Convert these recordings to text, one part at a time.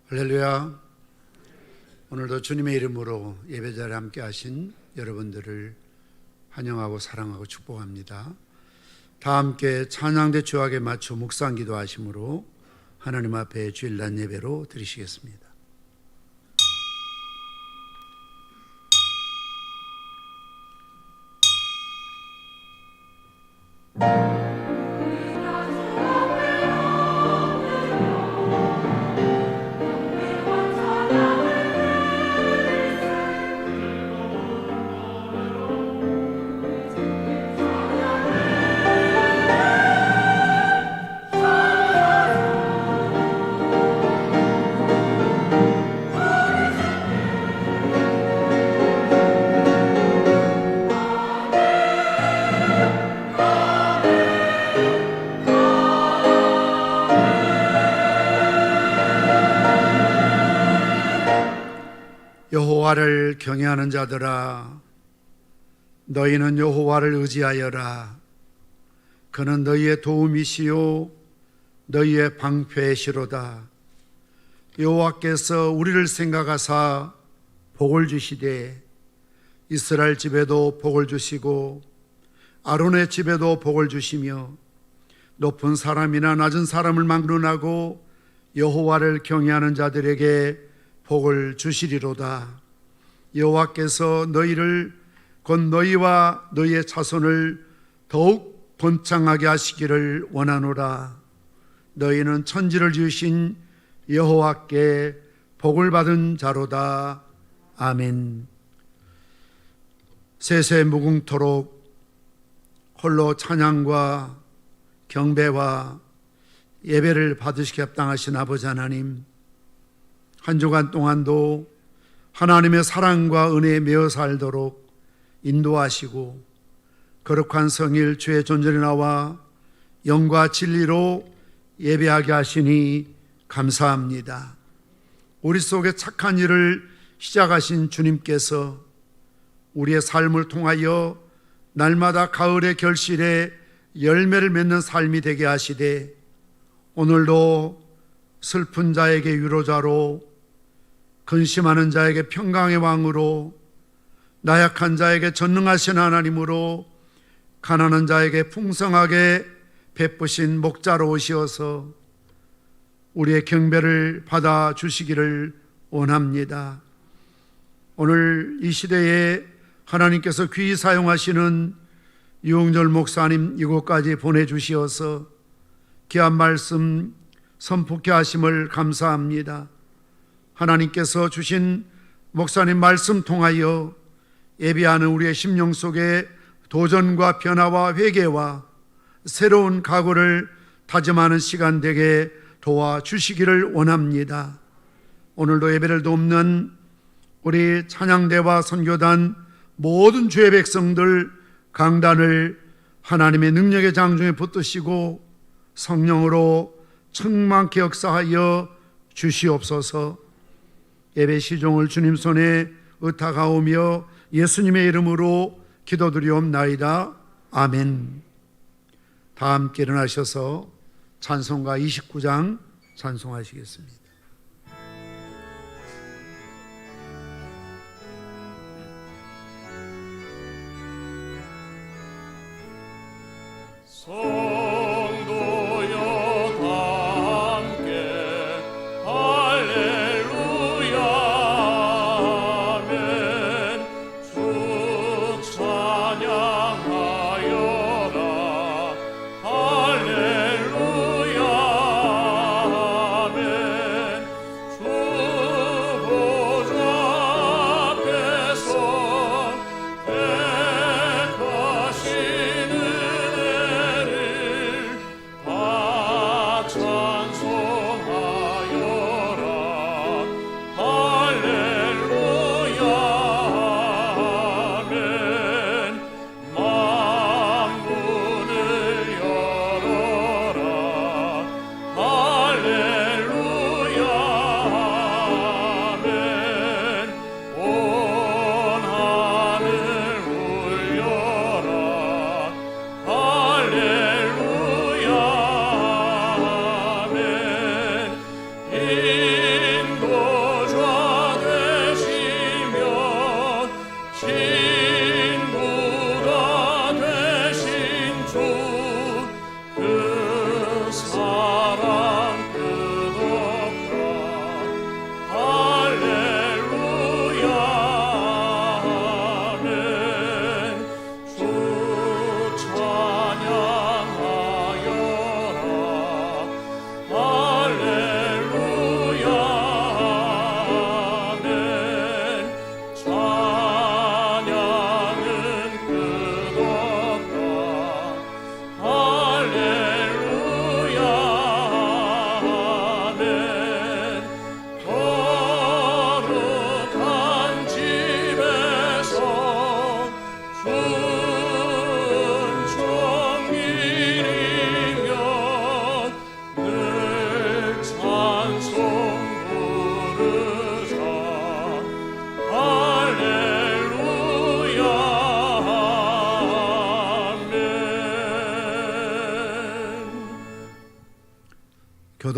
할렐루야. 오늘도 주님의 이름으로 예배자리에 함께 하신 여러분들을 환영하고 사랑하고 축복합니다. 다 함께 찬양대 주악에 맞춰 묵상 기도하심으로 하나님 앞에 주일 낮 예배로 드리시겠습니다. 여호와를 경외하는 자들아, 너희는 여호와를 의지하여라. 그는 너희의 도움이시요 너희의 방패시로다. 여호와께서 우리를 생각하사 복을 주시되 이스라엘 집에도 복을 주시고 아론의 집에도 복을 주시며 높은 사람이나 낮은 사람을 막론하고 여호와를 경외하는 자들에게 복을 주시리로다. 여호와께서 너희를 곧 너희와 너희의 자손을 더욱 번창하게 하시기를 원하노라. 너희는 천지를 지으신 여호와께 복을 받은 자로다. 아멘. 세세무궁토록 홀로 찬양과 경배와 예배를 받으시기 합당하신 아버지 하나님, 한 주간 동안도 하나님의 사랑과 은혜에 매어 살도록 인도하시고 거룩한 성일 주의 존전에 나와 영과 진리로 예배하게 하시니 감사합니다. 우리 속에 착한 일을 시작하신 주님께서 우리의 삶을 통하여 날마다 가을의 결실에 열매를 맺는 삶이 되게 하시되 오늘도 슬픈 자에게 위로자로, 근심하는 자에게 평강의 왕으로, 나약한 자에게 전능하신 하나님으로, 가난한 자에게 풍성하게 베푸신 목자로 오시어서 우리의 경배를 받아 주시기를 원합니다. 오늘 이 시대에 하나님께서 귀히 사용하시는 유흥절 목사님 이곳까지 보내주시어서 귀한 말씀 선포케 하심을 감사합니다. 하나님께서 주신 목사님 말씀 통하여 예배하는 우리의 심령 속에 도전과 변화와 회개와 새로운 각오를 다짐하는 시간 되게 도와주시기를 원합니다. 오늘도 예배를 돕는 우리 찬양대와 선교단 모든 주의 백성들 강단을 하나님의 능력의 장중에 붙드시고 성령으로 충만케 역사하여 주시옵소서. 예배 시종을 주님 손에 의탁하오며 예수님의 이름으로 기도드리옵나이다. 아멘. 다 함께 일어나셔서 찬송가 29장 찬송하시겠습니다. 택하신 은혜를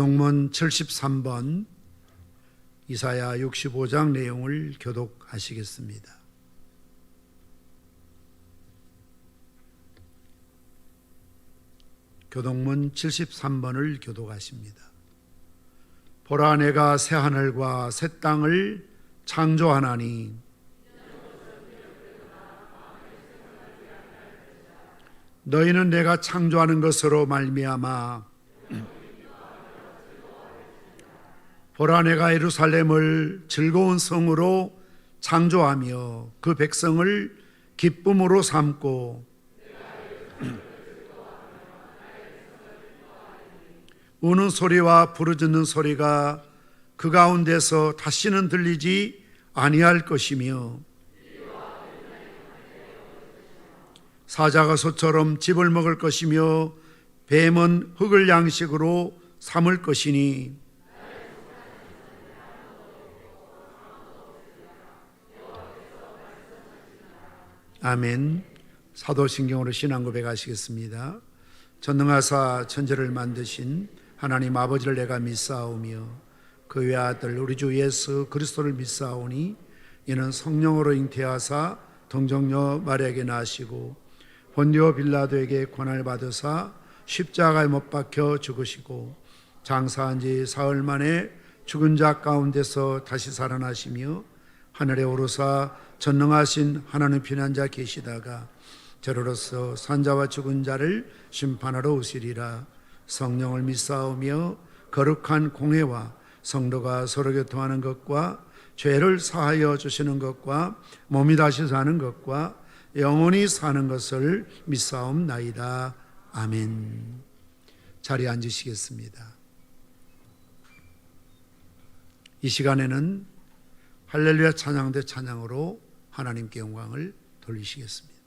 교동문 73번 이사야 65장 내용을 교독하시겠습니다. 교동문 73번을 교독하십니다. 보라, 내가 새 하늘과 새 땅을 창조하나니 너희는 내가 창조하는 것으로 말미암아 보라, 내가 예루살렘을 즐거운 성으로 창조하며 그 백성을 기쁨으로 삼고 우는 소리와 부르짖는 소리가 그 가운데서 다시는 들리지 아니할 것이며 사자가 소처럼 집을 먹을 것이며 뱀은 흙을 양식으로 삼을 것이니 아멘. 사도신경으로 신앙 고백하시겠습니다. 전능하사 천지를 만드신 하나님 아버지를 내가 믿사오며 그 외아들 우리 주 예수 그리스도를 믿사오니 이는 성령으로 잉태하사 동정녀 마리아에게 나시고 본디오 빌라도에게 고난을 받으사 십자가에 못 박혀 죽으시고 장사한 지 사흘 만에 죽은 자 가운데서 다시 살아나시며 하늘에 오르사 전능하신 하나님 피난자 계시다가 저로서 산자와 죽은 자를 심판하러 오시리라. 성령을 믿사오며 거룩한 공회와 성도가 서로 교통하는 것과 죄를 사하여 주시는 것과 몸이 다시 사는 것과 영원히 사는 것을 믿사옵나이다. 아멘. 자리에 앉으시겠습니다. 이 시간에는 할렐루야 찬양대 찬양으로 하나님께 영광을 돌리시겠습니다.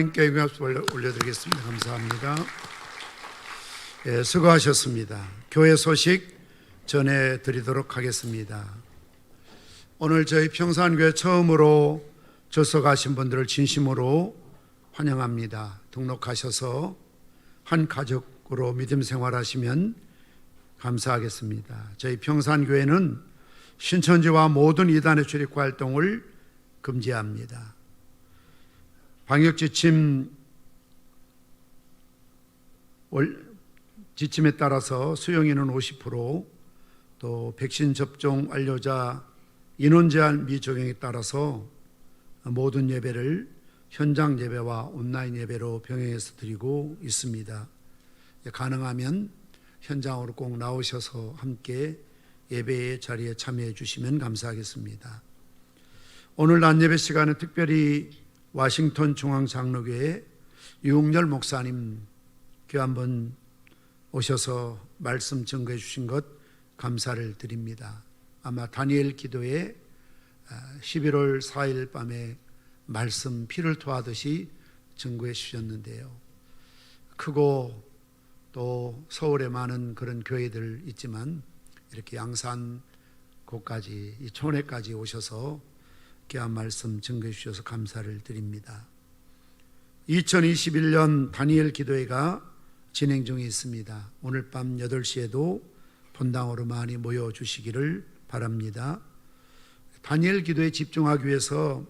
하나님께 영광 올려드리겠습니다. 감사합니다. 예, 수고하셨습니다. 교회 소식 전해드리도록 하겠습니다. 오늘 저희 평산교회 처음으로 접속하신 분들을 진심으로 환영합니다. 등록하셔서 한 가족으로 믿음 생활하시면 감사하겠습니다. 저희 평산교회는 신천지와 모든 이단의 출입 활동을 금지합니다. 방역 지침에 따라서 수용인은 50%, 또 백신 접종 완료자 인원 제한 미적용에 따라서 모든 예배를 현장 예배와 온라인 예배로 병행해서 드리고 있습니다. 가능하면 현장으로 꼭 나오셔서 함께 예배의 자리에 참여해 주시면 감사하겠습니다. 오늘 낮 예배 시간에 특별히 워싱턴 중앙장로교회 유흥열 목사님 교회 한번 오셔서 말씀 증거해 주신 것 감사를 드립니다. 아마 다니엘 기도에 11월 4일 밤에 말씀 피를 토하듯이 증거해 주셨는데요. 크고 또 서울에 많은 그런 교회들 있지만 이렇게 양산 곳까지 이 촌에까지 오셔서 귀한 말씀 증거해 주셔서 감사를 드립니다. 2021년 다니엘 기도회가 진행 중에 있습니다. 오늘 밤 8시에도 본당으로 많이 모여주시기를 바랍니다. 다니엘 기도에 집중하기 위해서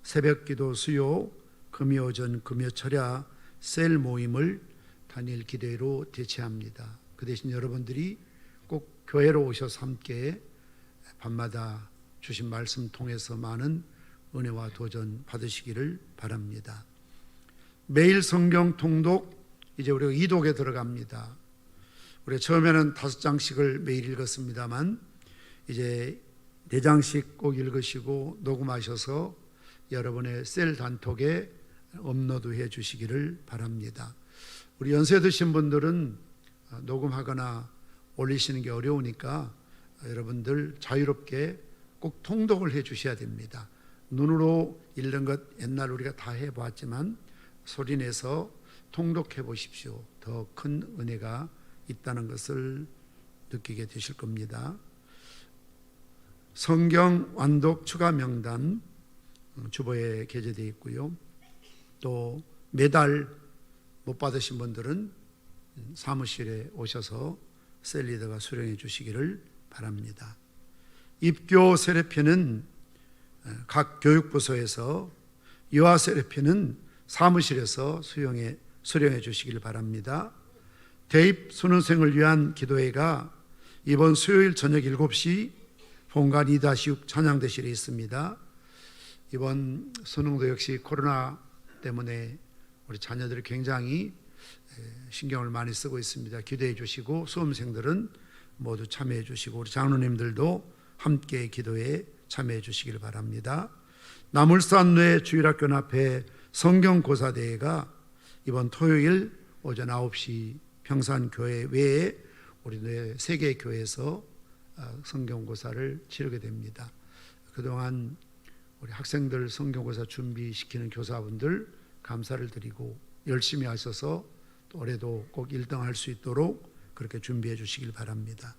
새벽 기도 수요, 금요 오전, 금요 철야 셀 모임을 다니엘 기도회로 대체합니다. 그 대신 여러분들이 꼭 교회로 오셔서 함께 밤마다 주신 말씀 통해서 많은 은혜와 도전 받으시기를 바랍니다. 매일 성경 통독, 이제 우리가 2독에 들어갑니다. 우리가 처음에는 5장씩을 매일 읽었습니다만 이제 4장씩 꼭 읽으시고 녹음하셔서 여러분의 셀 단톡에 업로드해 주시기를 바랍니다. 우리 연세 드신 분들은 녹음하거나 올리시는 게 어려우니까 여러분들 자유롭게 꼭 통독을 해 주셔야 됩니다. 눈으로 읽는 것 옛날 우리가 다 해봤지만 소리내서 통독해 보십시오. 더 큰 은혜가 있다는 것을 느끼게 되실 겁니다. 성경 완독 추가 명단 주보에 게재되어 있고요. 또 매달 못 받으신 분들은 사무실에 오셔서 셀리더가 수령해 주시기를 바랍니다. 입교 세례표는 각 교육부서에서, 유아 세례표는 사무실에서 수령해 주시길 바랍니다. 대입 수능생을 위한 기도회가 이번 수요일 저녁 7시 본관 2-6 찬양대실에 있습니다. 이번 수능도 역시 코로나 때문에 우리 자녀들이 굉장히 신경을 많이 쓰고 있습니다. 기도해 주시고 수험생들은 모두 참여해 주시고 우리 장로님들도 함께 기도에 참여해 주시길 바랍니다. 나물산로의 주일학교 앞에 성경고사대회가 이번 토요일 오전 9시 평산교회 외에 우리 3개 교회에서 성경고사를 치르게 됩니다. 그동안 우리 학생들 성경고사 준비시키는 교사분들 감사를 드리고 열심히 하셔서 올해도 꼭 1등 할 수 있도록 그렇게 준비해 주시길 바랍니다.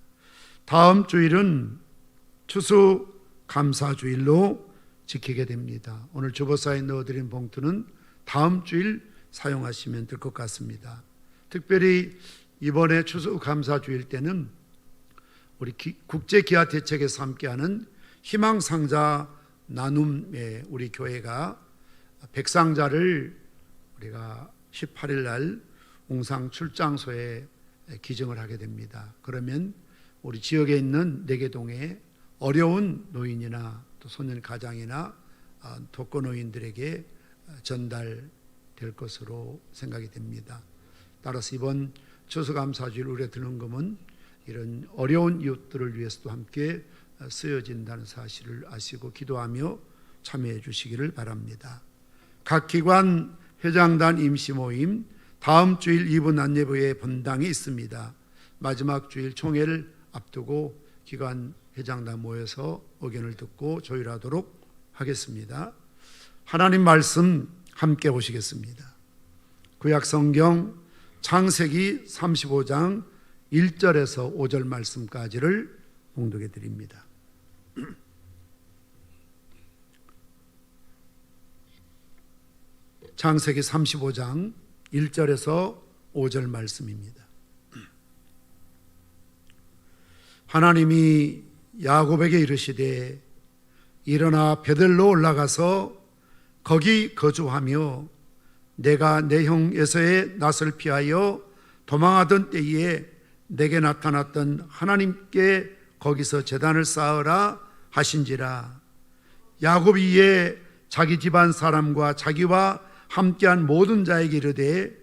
다음 주일은 추수감사주일로 지키게 됩니다. 오늘 주보사에 넣어드린 봉투는 다음 주일 사용하시면 될 것 같습니다. 특별히 이번에 추수감사주일 때는 우리 국제기아대책에서 함께하는 희망상자 나눔에 우리 교회가 백상자를 우리가 18일 날 웅상 출장소에 기증을 하게 됩니다. 그러면 우리 지역에 있는 내계동에 어려운 노인이나 또 소년 가장이나 독거노인들에게 전달될 것으로 생각이 됩니다. 따라서 이번 추수감사주일 우리가 드는 금은 이런 어려운 이웃들을 위해서도 함께 쓰여진다는 사실을 아시고 기도하며 참여해 주시기를 바랍니다. 각 기관 회장단 임시 모임 다음 주일 2부 낮예배의 본당이 있습니다. 마지막 주일 총회를 앞두고 기관 회장단 모여서 의견을 듣고 조율하도록 하겠습니다. 하나님 말씀 함께 보시겠습니다. 구약 성경 창세기 35장 1절에서 5절 말씀까지를 봉독해 드립니다. 창세기 35장 1절에서 5절 말씀입니다. 하나님이 야곱에게 이르시되 일어나 베델로 올라가서 거기 거주하며 내가 내 형 에서의 낯을 피하여 도망하던 때에 내게 나타났던 하나님께 거기서 제단을 쌓으라 하신지라. 야곱이 이에 자기 집안 사람과 자기와 함께한 모든 자에게 이르되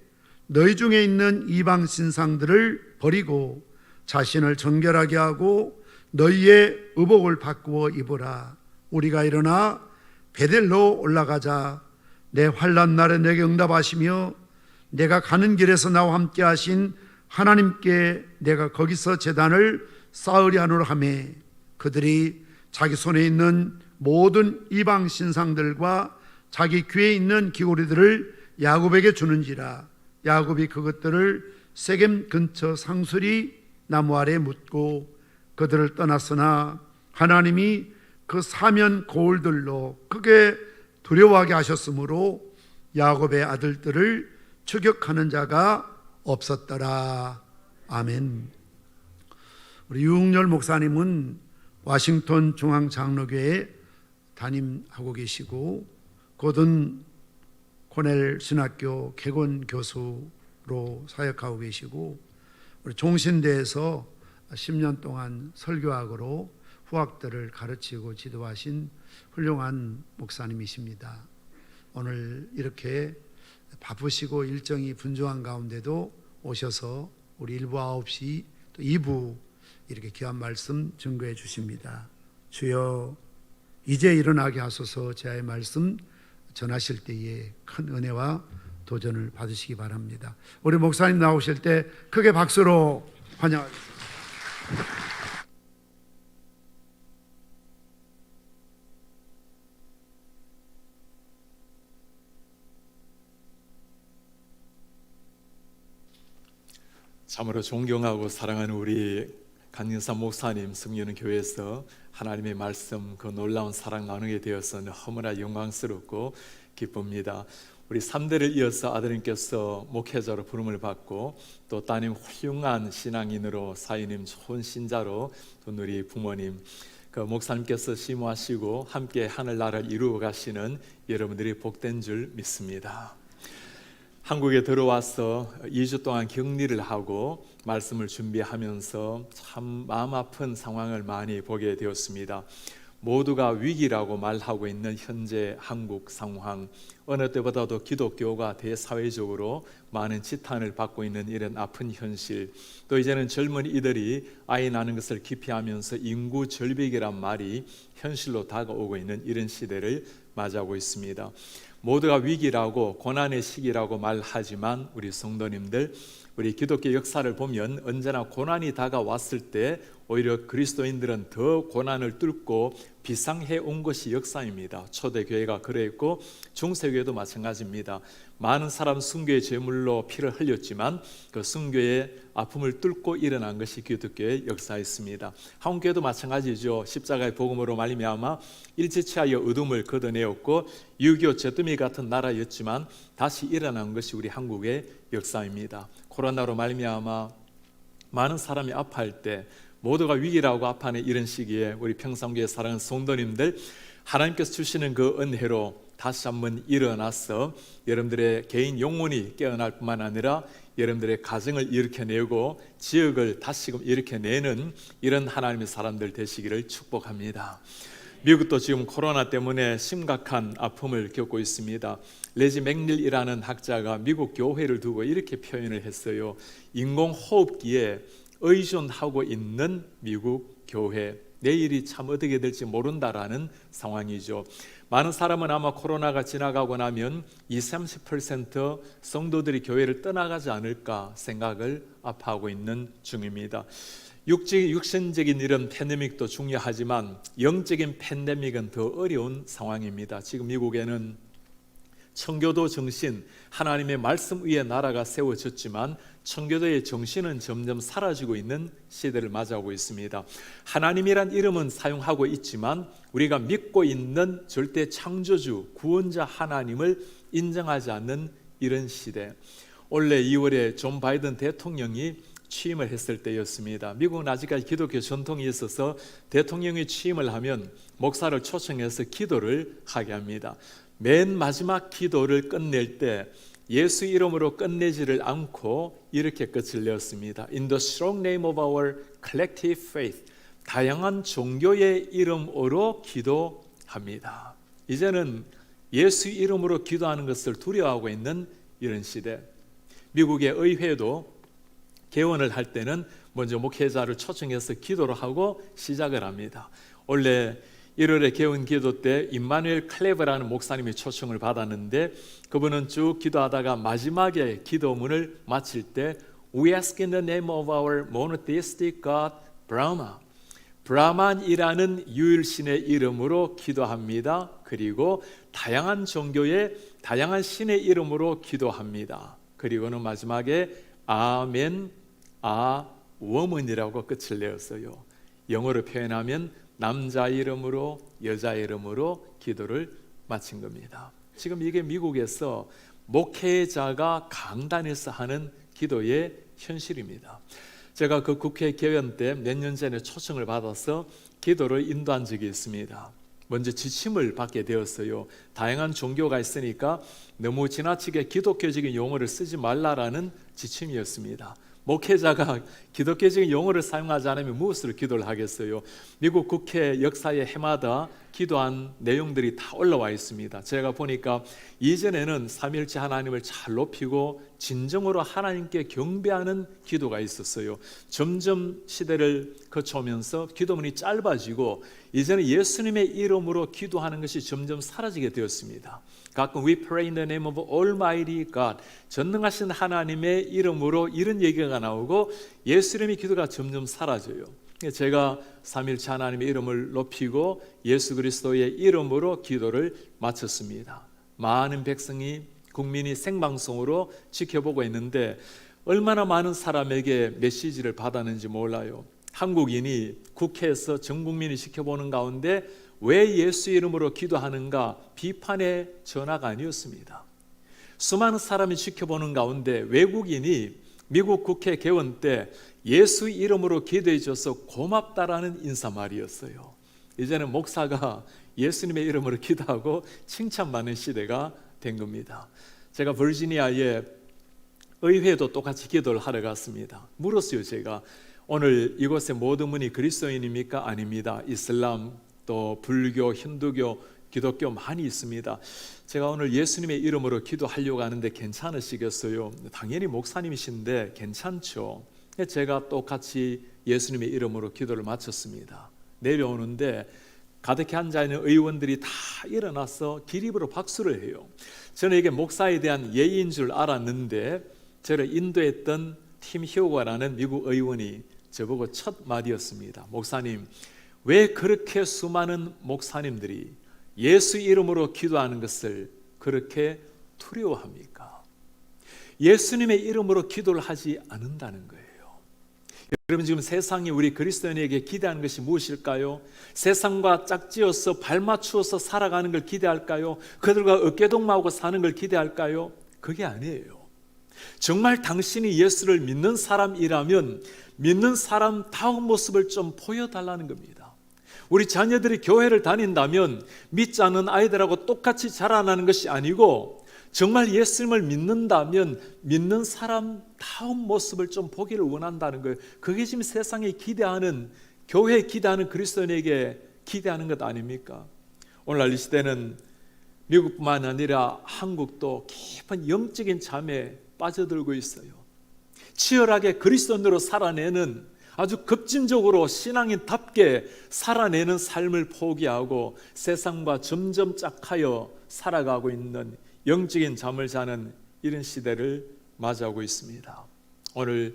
너희 중에 있는 이방 신상들을 버리고 자신을 정결하게 하고 너희의 의복을 바꾸어 입으라. 우리가 일어나 베델로 올라가자. 내 환난 날에 내게 응답하시며 내가 가는 길에서 나와 함께 하신 하나님께 내가 거기서 제단을 쌓으려 하노라 하며 그들이 자기 손에 있는 모든 이방 신상들과 자기 귀에 있는 귀고리들을 야곱에게 주는지라. 야곱이 그것들을 세겜 근처 상수리 나무 아래 묻고 그들을 떠났으나 하나님이 그 사면 고울들로 크게 두려워하게 하셨으므로 야곱의 아들들을 추격하는 자가 없었더라. 아멘. 우리 유흥열 목사님은 워싱턴 중앙장로교회에 담임하고 계시고 곧은 코넬 신학교 개건 교수로 사역하고 계시고 우리 종신대에서 10년 동안 설교학으로 후학들을 가르치고 지도하신 훌륭한 목사님이십니다. 오늘 이렇게 바쁘시고 일정이 분주한 가운데도 오셔서 우리 1부 9시 또 2부 이렇게 귀한 말씀 증거해 주십니다. 주여 이제 일어나게 하소서. 제의 말씀 전하실 때에 큰 은혜와 도전을 받으시기 바랍니다. 우리 목사님 나오실 때 크게 박수로 환영하겠습니다. 참으로 존경하고 사랑하는 우리 강윤삼 목사님 섬기는 교회에서 하나님의 말씀 그 놀라운 사랑 나누게 되어서 너무나 영광스럽고 기쁩니다. 우리 3대를 이어서 아드님께서 목회자로 부름을 받고 또 따님 훌륭한 신앙인으로 사위님 좋은 신자로 또 우리 부모님 그 목사님께서 심호하시고 함께 하늘나라를 이루어 가시는 여러분들이 복된 줄 믿습니다. 한국에 들어와서 2주 동안 격리를 하고 말씀을 준비하면서 참 마음 아픈 상황을 많이 보게 되었습니다. 모두가 위기라고 말하고 있는 현재 한국 상황, 어느 때보다도 기독교가 대사회적으로 많은 지탄을 받고 있는 이런 아픈 현실, 또 이제는 젊은이들이 아이 낳는 것을 기피하면서 인구 절벽이란 말이 현실로 다가오고 있는 이런 시대를 맞이하고 있습니다. 모두가 위기라고 고난의 시기라고 말하지만 우리 성도님들, 우리 기독교 역사를 보면 언제나 고난이 다가왔을 때 오히려 그리스도인들은 더 고난을 뚫고 비상해 온 것이 역사입니다. 초대교회가 그랬고 중세교회도 마찬가지입니다. 많은 사람 순교의 제물로 피를 흘렸지만 그 순교의 아픔을 뚫고 일어난 것이 기독교의 역사였습니다. 한국교회도 마찬가지죠. 십자가의 복음으로 말미암아 일제치하여 어둠을 걷어내었고 6.25 잿더미 같은 나라였지만 다시 일어난 것이 우리 한국의 역사입니다. 코로나로 말미암아 많은 사람이 아파할 때 모두가 위기라고 아파하는 이런 시기에 우리 평산교회 사랑하는 성도님들, 하나님께서 주시는 그 은혜로 다시 한번 일어나서 여러분들의 개인 영혼이 깨어날 뿐만 아니라 여러분들의 가정을 일으켜내고 지역을 다시금 일으켜내는 이런 하나님의 사람들 되시기를 축복합니다. 미국도 지금 코로나 때문에 심각한 아픔을 겪고 있습니다. 레지 맥닐이라는 학자가 미국 교회를 두고 이렇게 표현을 했어요. 인공호흡기에 의존하고 있는 미국 교회, 내일이 참 어떻게 될지 모른다라는 상황이죠. 많은 사람은 아마 코로나가 지나가고 나면 20-30% 성도들이 교회를 떠나가지 않을까 생각을 아파하고 있는 중입니다. 육신적인 이런 팬데믹도 중요하지만 영적인 팬데믹은 더 어려운 상황입니다. 지금 미국에는 청교도 정신, 하나님의 말씀 위에 나라가 세워졌지만 청교도의 정신은 점점 사라지고 있는 시대를 맞이하고 있습니다. 하나님이란 이름은 사용하고 있지만 우리가 믿고 있는 절대 창조주, 구원자 하나님을 인정하지 않는 이런 시대. 올해 2월에 존 바이든 대통령이 취임을 했을 때였습니다. 미국은 아직까지 기독교 전통이 있어서 대통령이 취임을 하면 목사를 초청해서 기도를 하게 합니다. 맨 마지막 기도를 끝낼 때 예수 이름으로 끝내지를 않고 이렇게 끝을 내었습니다. In the strong name of our collective faith. 다양한 종교의 이름으로 기도합니다. 이제는 예수 이름으로 기도하는 것을 두려워하고 있는 이런 시대. 미국의 의회도 개원을 할 때는 먼저 목회자를 초청해서 기도를 하고 시작을 합니다. 원래 1월에 개원 기도 때 임마누엘 클레버라는 목사님이 초청을 받았는데 그분은 쭉 기도하다가 마지막에 기도문을 마칠 때 We ask in the name of our monotheistic God Brahma. 브라만이라는 유일신의 이름으로 기도합니다. 그리고 다양한 종교의 다양한 신의 이름으로 기도합니다. 그리고는 마지막에 아멘, 워먼이라고 끝을 내었어요. 영어로 표현하면 남자 이름으로 여자 이름으로 기도를 마친 겁니다. 지금 이게 미국에서 목회자가 강단에서 하는 기도의 현실입니다. 제가 그 국회 개원 때 몇 년 전에 초청을 받아서 기도를 인도한 적이 있습니다. 먼저 지침을 받게 되었어요. 다양한 종교가 있으니까 너무 지나치게 기독교적인 용어를 쓰지 말라라는 지침이었습니다. 목회자가 기독교적인 용어를 사용하지 않으면 무엇으로 기도를 하겠어요? 미국 국회 역사의 해마다 기도한 내용들이 다 올라와 있습니다. 제가 보니까 이전에는 삼위일체 하나님을 잘 높이고 진정으로 하나님께 경배하는 기도가 있었어요. 점점 시대를 거쳐오면서 기도문이 짧아지고 이제는 예수님의 이름으로 기도하는 것이 점점 사라지게 되었습니다. 가끔 We pray in the name of Almighty God, 전능하신 하나님의 이름으로 이런 얘기가 나오고 예수님의 기도가 점점 사라져요. 제가 삼위일체 하나님의 이름을 높이고 예수 그리스도의 이름으로 기도를 마쳤습니다. 많은 백성이 국민이 생방송으로 지켜보고 있는데 얼마나 많은 사람에게 메시지를 받았는지 몰라요. 한국인이 국회에서 전 국민이 지켜보는 가운데 왜 예수 이름으로 기도하는가 비판의 전화가 아니었습니다. 수많은 사람이 지켜보는 가운데 외국인이 미국 국회 개원 때 예수 이름으로 기도해 줘서 고맙다라는 인사말이었어요. 이제는 목사가 예수님의 이름으로 기도하고 칭찬받는 시대가 된 겁니다. 제가 버지니아에 의회도 똑같이 기도를 하러 갔습니다. 물었어요. 제가 오늘 이곳에 모든 분이 그리스도인입니까? 아닙니다. 이슬람, 또 불교, 힌두교, 기독교 많이 있습니다. 제가 오늘 예수님의 이름으로 기도하려고 하는데 괜찮으시겠어요? 당연히 목사님이신데 괜찮죠. 제가 똑같이 예수님의 이름으로 기도를 마쳤습니다. 내려오는데 가득히 앉아있는 의원들이 다 일어나서 기립으로 박수를 해요. 저는 이게 목사에 대한 예의인 줄 알았는데 저를 인도했던 팀 휴거라는 미국 의원이 저보고 첫 마디였습니다. 목사님, 왜 그렇게 수많은 목사님들이 예수 이름으로 기도하는 것을 그렇게 두려워합니까? 예수님의 이름으로 기도를 하지 않는다는 거예요. 여러분, 지금 세상이 우리 그리스도인에게 기대하는 것이 무엇일까요? 세상과 짝지어서 발맞추어서 살아가는 걸 기대할까요? 그들과 어깨동무하고 사는 걸 기대할까요? 그게 아니에요. 정말 당신이 예수를 믿는 사람이라면 믿는 사람다운 모습을 좀 보여달라는 겁니다. 우리 자녀들이 교회를 다닌다면 믿지 않는 아이들하고 똑같이 자라나는 것이 아니고 정말 예수님을 믿는다면 믿는 사람다운 모습을 좀 보기를 원한다는 거예요. 그게 지금 세상에 기대하는, 교회에 기대하는 그리스도인에게 기대하는 것 아닙니까? 오늘날 이 시대는 미국뿐만 아니라 한국도 깊은 영적인 잠에 빠져들고 있어요. 치열하게 그리스도인으로 살아내는, 아주 급진적으로 신앙인답게 살아내는 삶을 포기하고 세상과 점점 짝하여 살아가고 있는 영적인 잠을 자는 이런 시대를 맞이하고 있습니다. 오늘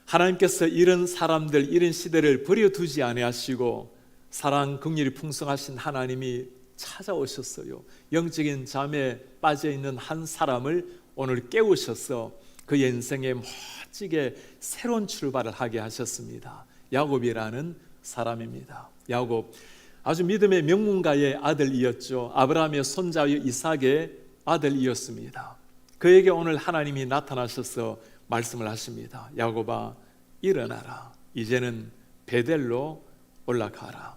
하나님께서 이런 사람들, 이런 시대를 버려두지 아니하시고 사랑 긍휼이 풍성하신 하나님이 찾아오셨어요. 영적인 잠에 빠져있는 한 사람을 오늘 깨우셔서 그의 인생에 멋지게 새로운 출발을 하게 하셨습니다. 야곱이라는 사람입니다. 야곱, 아주 믿음의 명문가의 아들이었죠. 아브라함의 손자의 이삭의 아들이었습니다. 그에게 오늘 하나님이 나타나셔서 말씀을 하십니다. 야곱아, 일어나라. 이제는 베델로 올라가라.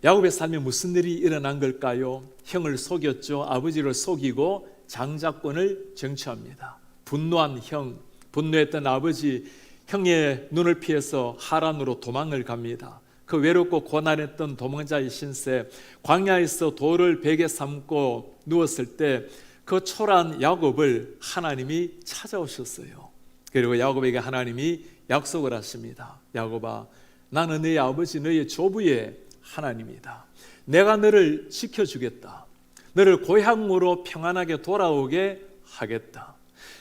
야곱의 삶에 무슨 일이 일어난 걸까요? 형을 속였죠. 아버지를 속이고 장자권을 쟁취합니다. 분노한 형, 분노했던 아버지, 형의 눈을 피해서 하란으로 도망을 갑니다. 그 외롭고 고난했던 도망자의 신세, 광야에서 돌을 베개 삼고 누웠을 때 그 초라한 야곱을 하나님이 찾아오셨어요. 그리고 야곱에게 하나님이 약속을 하십니다. 야곱아, 나는 너의 아버지, 너의 조부의 하나님이다. 내가 너를 지켜주겠다. 너를 고향으로 평안하게 돌아오게 하겠다.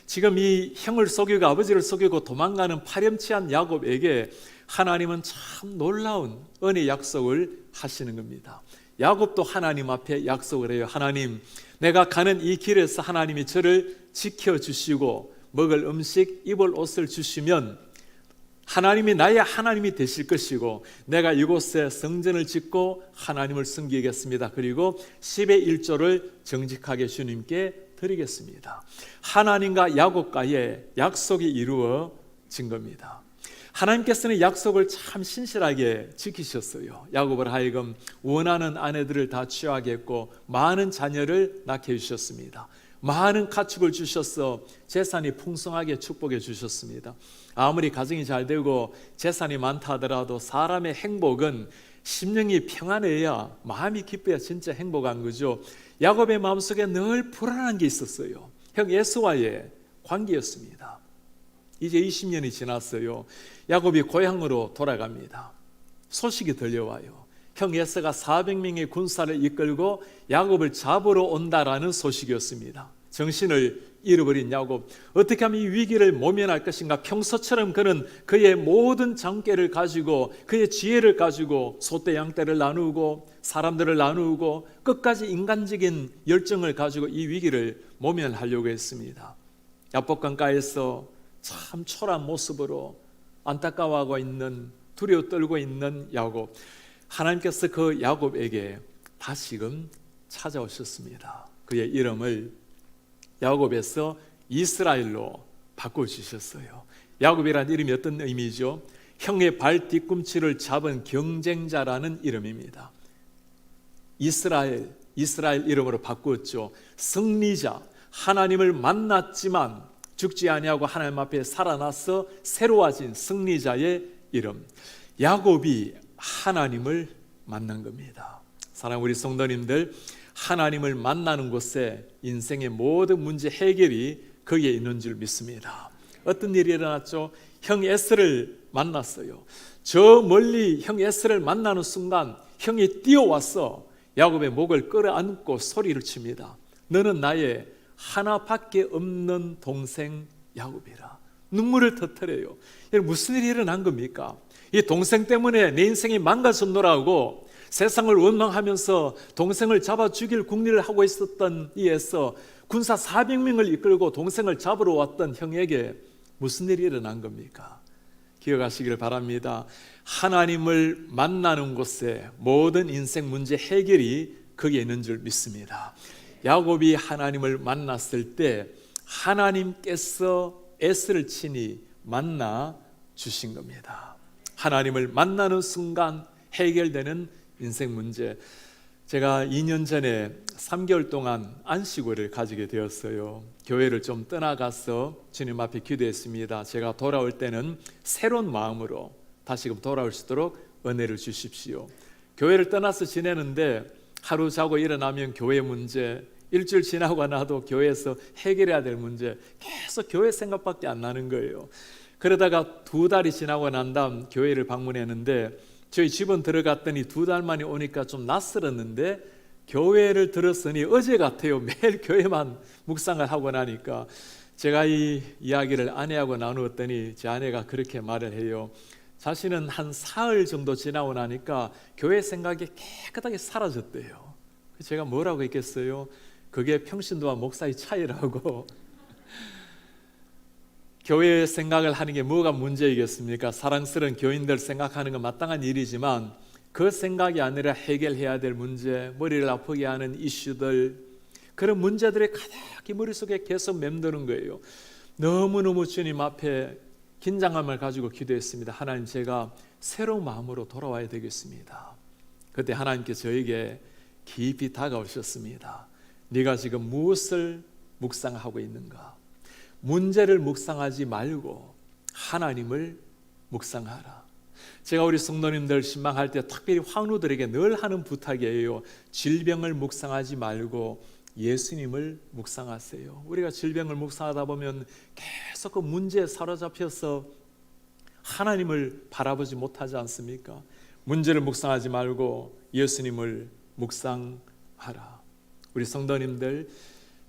지금 이 형을 속이고 아버지를 속이고 도망가는 파렴치한 야곱에게 하나님은 참 놀라운 은혜 약속을 하시는 겁니다. 야곱도 하나님 앞에 약속을 해요. 하나님, 내가 가는 이 길에서 하나님이 저를 지켜주시고 먹을 음식, 입을 옷을 주시면 하나님이 나의 하나님이 되실 것이고 내가 이곳에 성전을 짓고 하나님을 섬기겠습니다. 그리고 10의 1조를 정직하게 주님께 드리겠습니다. 하나님과 야곱과의 약속이 이루어진 겁니다. 하나님께서는 약속을 참 신실하게 지키셨어요. 야곱을 하여금 원하는 아내들을 다 취하게 했고 많은 자녀를 낳게 해주셨습니다. 많은 가축을 주셔서 재산이 풍성하게 축복해 주셨습니다. 아무리 가정이 잘 되고 재산이 많다 하더라도 사람의 행복은 심령이 평안해야, 마음이 기뻐야 진짜 행복한 거죠. 야곱의 마음속에 늘 불안한 게 있었어요. 형 에서와의 관계였습니다. 이제 20년이 지났어요. 야곱이 고향으로 돌아갑니다. 소식이 들려와요. 형 에서가 400명의 군사를 이끌고 야곱을 잡으러 온다라는 소식이었습니다. 정신을 잃어버린 야곱, 어떻게 하면 이 위기를 모면할 것인가. 평소처럼 그는 그의 모든 장깨를 가지고 그의 지혜를 가지고 소떼 양떼를 나누고 사람들을 나누고 끝까지 인간적인 열정을 가지고 이 위기를 모면하려고 했습니다. 야복강가에서 참 초라한 모습으로 안타까워하고 있는, 두려워 떨고 있는 야곱, 하나님께서 그 야곱에게 다시금 찾아오셨습니다. 그의 이름을 야곱에서 이스라엘로 바꿔주셨어요. 야곱이라는 이름이 어떤 의미죠? 형의 발 뒤꿈치를 잡은 경쟁자라는 이름입니다. 이스라엘 이름으로 바꾸었죠. 승리자, 하나님을 만났지만 죽지 아니하고 하나님 앞에 살아나서 새로워진 승리자의 이름. 야곱이 하나님을 만난 겁니다. 사랑하는 우리 성도님들, 하나님을 만나는 곳에 인생의 모든 문제 해결이 거기에 있는 줄 믿습니다. 어떤 일이 일어났죠? 형 에스를 만났어요. 저 멀리 형 에스를 만나는 순간 형이 뛰어와서 야곱의 목을 끌어안고 소리를 칩니다. 너는 나의 하나밖에 없는 동생 야곱이라. 눈물을 터뜨려요. 무슨 일이 일어난 겁니까? 이 동생 때문에 내 인생이 망가졌노라고 세상을 원망하면서 동생을 잡아 죽일 궁리를 하고 있었던 이에서 군사 400명을 이끌고 동생을 잡으러 왔던 형에게 무슨 일이 일어난 겁니까? 기억하시기를 바랍니다. 하나님을 만나는 곳에 모든 인생 문제 해결이 거기에 있는 줄 믿습니다. 야곱이 하나님을 만났을 때 하나님께서 에스를 친히 만나 주신 겁니다. 하나님을 만나는 순간 해결되는 인생 문제. 제가 2년 전에 3개월 동안 안식월을 가지게 되었어요. 교회를 좀 떠나가서 주님 앞에 기도했습니다. 제가 돌아올 때는 새로운 마음으로 다시금 돌아올 수 있도록 은혜를 주십시오. 교회를 떠나서 지내는데 하루 자고 일어나면 교회 문제, 일주일 지나고 나도 교회에서 해결해야 될 문제, 계속 교회 생각밖에 안 나는 거예요. 그러다가 2달이 지나고 난 다음 교회를 방문했는데 저희 집은 들어갔더니 2달 만에 오니까 좀 낯설었는데 교회를 들었으니 어제 같아요. 매일 교회만 묵상을 하고 나니까 제가 이 이야기를 아내하고 나누었더니 제 아내가 그렇게 말을 해요. 자신은 한 사흘 정도 지나고 나니까 교회 생각이 깨끗하게 사라졌대요. 제가 뭐라고 했겠어요? 그게 평신도와 목사의 차이라고. 교회의 생각을 하는 게 뭐가 문제이겠습니까? 사랑스러운 교인들 생각하는 건 마땅한 일이지만 그 생각이 아니라 해결해야 될 문제, 머리를 아프게 하는 이슈들, 그런 문제들이 가득히 머릿속에 계속 맴도는 거예요. 너무너무 주님 앞에 긴장감을 가지고 기도했습니다. 하나님, 제가 새로운 마음으로 돌아와야 되겠습니다. 그때 하나님께서 저에게 깊이 다가오셨습니다. 네가 지금 무엇을 묵상하고 있는가? 문제를 묵상하지 말고 하나님을 묵상하라. 제가 우리 성도님들 신방할 때 특별히 황로들에게 늘 하는 부탁이에요. 질병을 묵상하지 말고 예수님을 묵상하세요. 우리가 질병을 묵상하다 보면 계속 그 문제에 사로잡혀서 하나님을 바라보지 못하지 않습니까? 문제를 묵상하지 말고 예수님을 묵상하라. 우리 성도님들,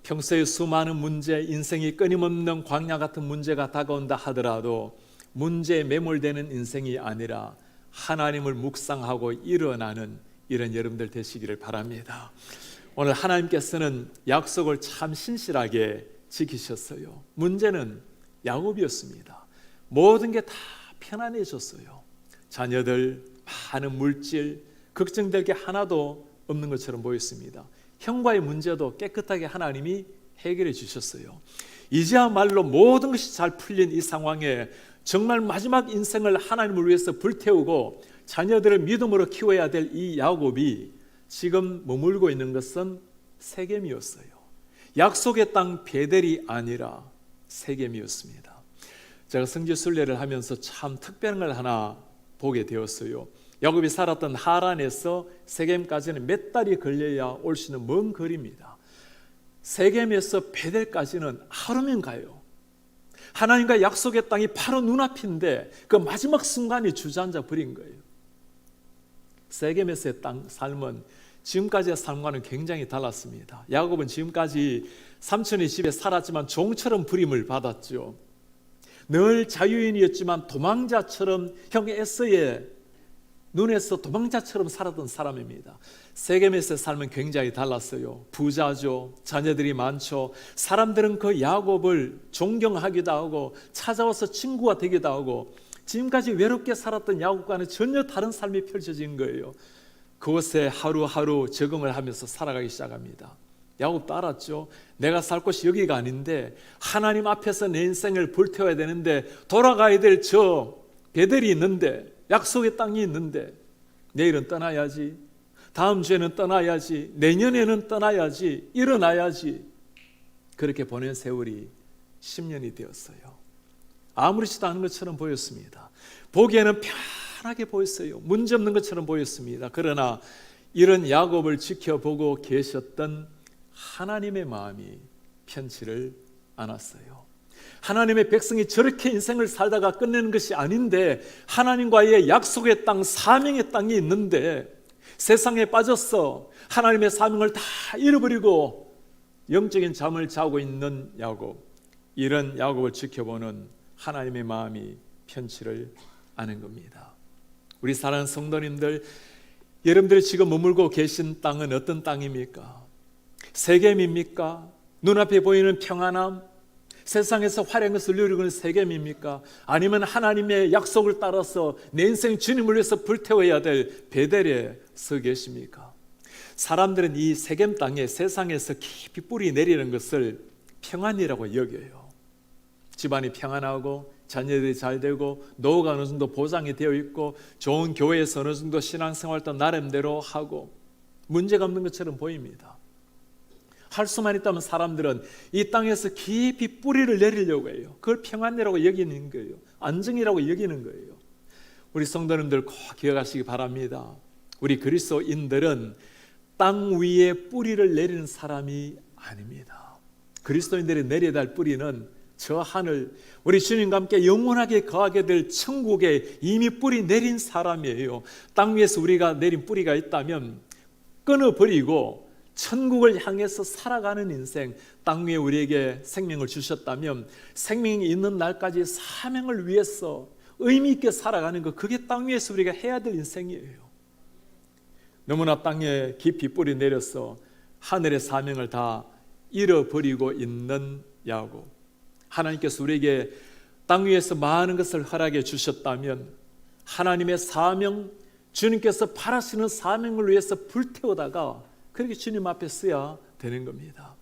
평소에 수많은 문제, 인생이 끊임없는 광야 같은 문제가 다가온다 하더라도 문제에 매몰되는 인생이 아니라 하나님을 묵상하고 일어나는 이런 여러분들 되시기를 바랍니다. 오늘 하나님께서는 약속을 참 신실하게 지키셨어요. 문제는 야곱이었습니다. 모든 게 다 편안해졌어요. 자녀들, 많은 물질, 걱정될 게 하나도 없는 것처럼 보였습니다. 형과의 문제도 깨끗하게 하나님이 해결해 주셨어요. 이제야말로 모든 것이 잘 풀린 이 상황에 정말 마지막 인생을 하나님을 위해서 불태우고 자녀들을 믿음으로 키워야 될 이 야곱이 지금 머물고 있는 것은 세겜이었어요. 약속의 땅 베델이 아니라 세겜이었습니다. 제가 성지순례를 하면서 참 특별한 걸 하나 보게 되었어요. 야곱이 살았던 하란에서 세겜까지는 몇 달이 걸려야 올 수 있는 먼 거리입니다. 세겜에서 베델까지는 하루면 가요. 하나님과 약속의 땅이 바로 눈앞인데 그 마지막 순간이 주저앉아 버린 거예요. 세겜에서의 삶은 지금까지의 삶과는 굉장히 달랐습니다. 야곱은 지금까지 삼촌의 집에 살았지만 종처럼 부림을 받았죠. 늘 자유인이었지만 도망자처럼 형 에서의 눈에서 도망자처럼 살았던 사람입니다. 세겜에서의 삶은 굉장히 달랐어요. 부자죠. 자녀들이 많죠. 사람들은 그 야곱을 존경하기도 하고 찾아와서 친구가 되기도 하고 지금까지 외롭게 살았던 야곱과는 전혀 다른 삶이 펼쳐진 거예요. 그곳에 하루하루 적응을 하면서 살아가기 시작합니다. 야곱도 알았죠. 내가 살 곳이 여기가 아닌데 하나님 앞에서 내 인생을 불태워야 되는데 돌아가야 될 저 베델이 있는데 약속의 땅이 있는데 내일은 떠나야지, 다음 주에는 떠나야지, 내년에는 떠나야지, 일어나야지. 그렇게 보낸 세월이 10년이 되었어요. 아무렇지도 않은 것처럼 보였습니다. 보기에는 편하게 보였어요. 문제없는 것처럼 보였습니다. 그러나 이런 야곱을 지켜보고 계셨던 하나님의 마음이 편치를 않았어요. 하나님의 백성이 저렇게 인생을 살다가 끝내는 것이 아닌데 하나님과의 약속의 땅, 사명의 땅이 있는데 세상에 빠져서 하나님의 사명을 다 잃어버리고 영적인 잠을 자고 있는 야곱, 이런 야곱을 지켜보는 하나님의 마음이 편치를 않은 겁니다. 우리 사랑하는 성도님들, 여러분들이 지금 머물고 계신 땅은 어떤 땅입니까? 세겜입니까? 눈앞에 보이는 평안함, 세상에서 화려한 것을 누리고 있는 세겜입니까? 아니면 하나님의 약속을 따라서 내 인생 주님을 위해서 불태워야 될 베델에 서 계십니까? 사람들은 이 세겜 땅에 세상에서 깊이 뿌리 내리는 것을 평안이라고 여겨요. 집안이 평안하고 자녀들이 잘 되고 노후가 어느 정도 보장이 되어 있고 좋은 교회에서 어느 정도 신앙생활도 나름대로 하고 문제가 없는 것처럼 보입니다. 할 수만 있다면 사람들은 이 땅에서 깊이 뿌리를 내리려고 해요. 그걸 평안이라고 여기는 거예요. 안정이라고 여기는 거예요. 우리 성도님들 꼭 기억하시기 바랍니다. 우리 그리스도인들은 땅 위에 뿌리를 내리는 사람이 아닙니다. 그리스도인들이 내려야 할 뿌리는 저 하늘, 우리 주님과 함께 영원하게 거하게 될 천국에 이미 뿌리 내린 사람이에요. 땅 위에서 우리가 내린 뿌리가 있다면 끊어버리고 천국을 향해서 살아가는 인생, 땅 위에 우리에게 생명을 주셨다면 생명이 있는 날까지 사명을 위해서 의미 있게 살아가는 것, 그게 땅 위에서 우리가 해야 될 인생이에요. 너무나 땅에 깊이 뿌리 내려서 하늘의 사명을 다 잃어버리고 있는 야곱. 하나님께서 우리에게 땅 위에서 많은 것을 허락해 주셨다면 하나님의 사명, 주님께서 바라시는 사명을 위해서 불태우다가 그렇게 주님 앞에 써야 되는 겁니다.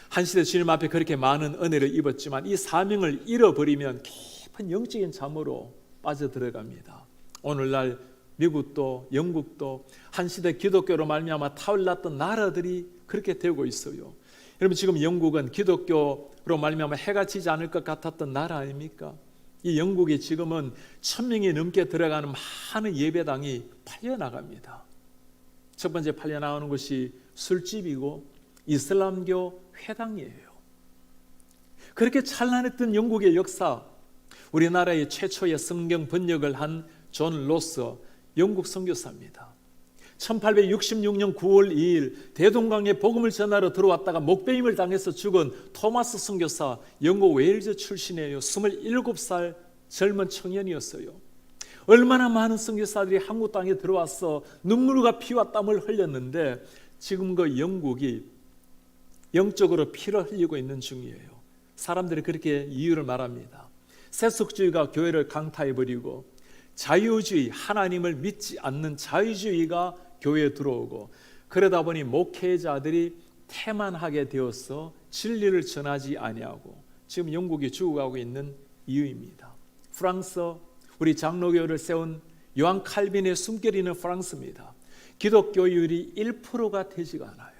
한 시대 주님 앞에 그렇게 많은 은혜를 입었지만 이 사명을 잃어버리면 깊은 영적인 잠으로 빠져들어갑니다. 오늘날 미국도 영국도 한 시대 기독교로 말미암아 타올랐던 나라들이 그렇게 되고 있어요. 여러분, 지금 영국은 기독교로 말미암아 해가 지지 않을 것 같았던 나라 아닙니까? 이 영국이 지금은 1000명이 넘게 들어가는 많은 예배당이 팔려나갑니다. 첫 번째 팔려나가는 것이 술집이고 이슬람교 회당이에요. 그렇게 찬란했던 영국의 역사, 우리나라의 최초의 성경 번역을 한 존 로서 영국 선교사입니다. 1866년 9월 2일 대동강에 복음을 전하러 들어왔다가 목베임을 당해서 죽은 토마스 선교사, 영국 웨일즈 출신이에요. 27살 젊은 청년이었어요. 얼마나 많은 선교사들이 한국 땅에 들어와서 눈물과 피와 땀을 흘렸는데 지금 그 영국이 영적으로 피를 흘리고 있는 중이에요. 사람들이 그렇게 이유를 말합니다. 세속주의가 교회를 강타해버리고 자유주의, 하나님을 믿지 않는 자유주의가 교회에 들어오고, 그러다 보니 목회자들이 태만하게 되어서 진리를 전하지 아니하고 지금 영국이 죽어가고 있는 이유입니다. 프랑스, 우리 장로교를 세운 요한 칼빈의 숨결이는 프랑스입니다. 기독교율이 1%가 되지가 않아요.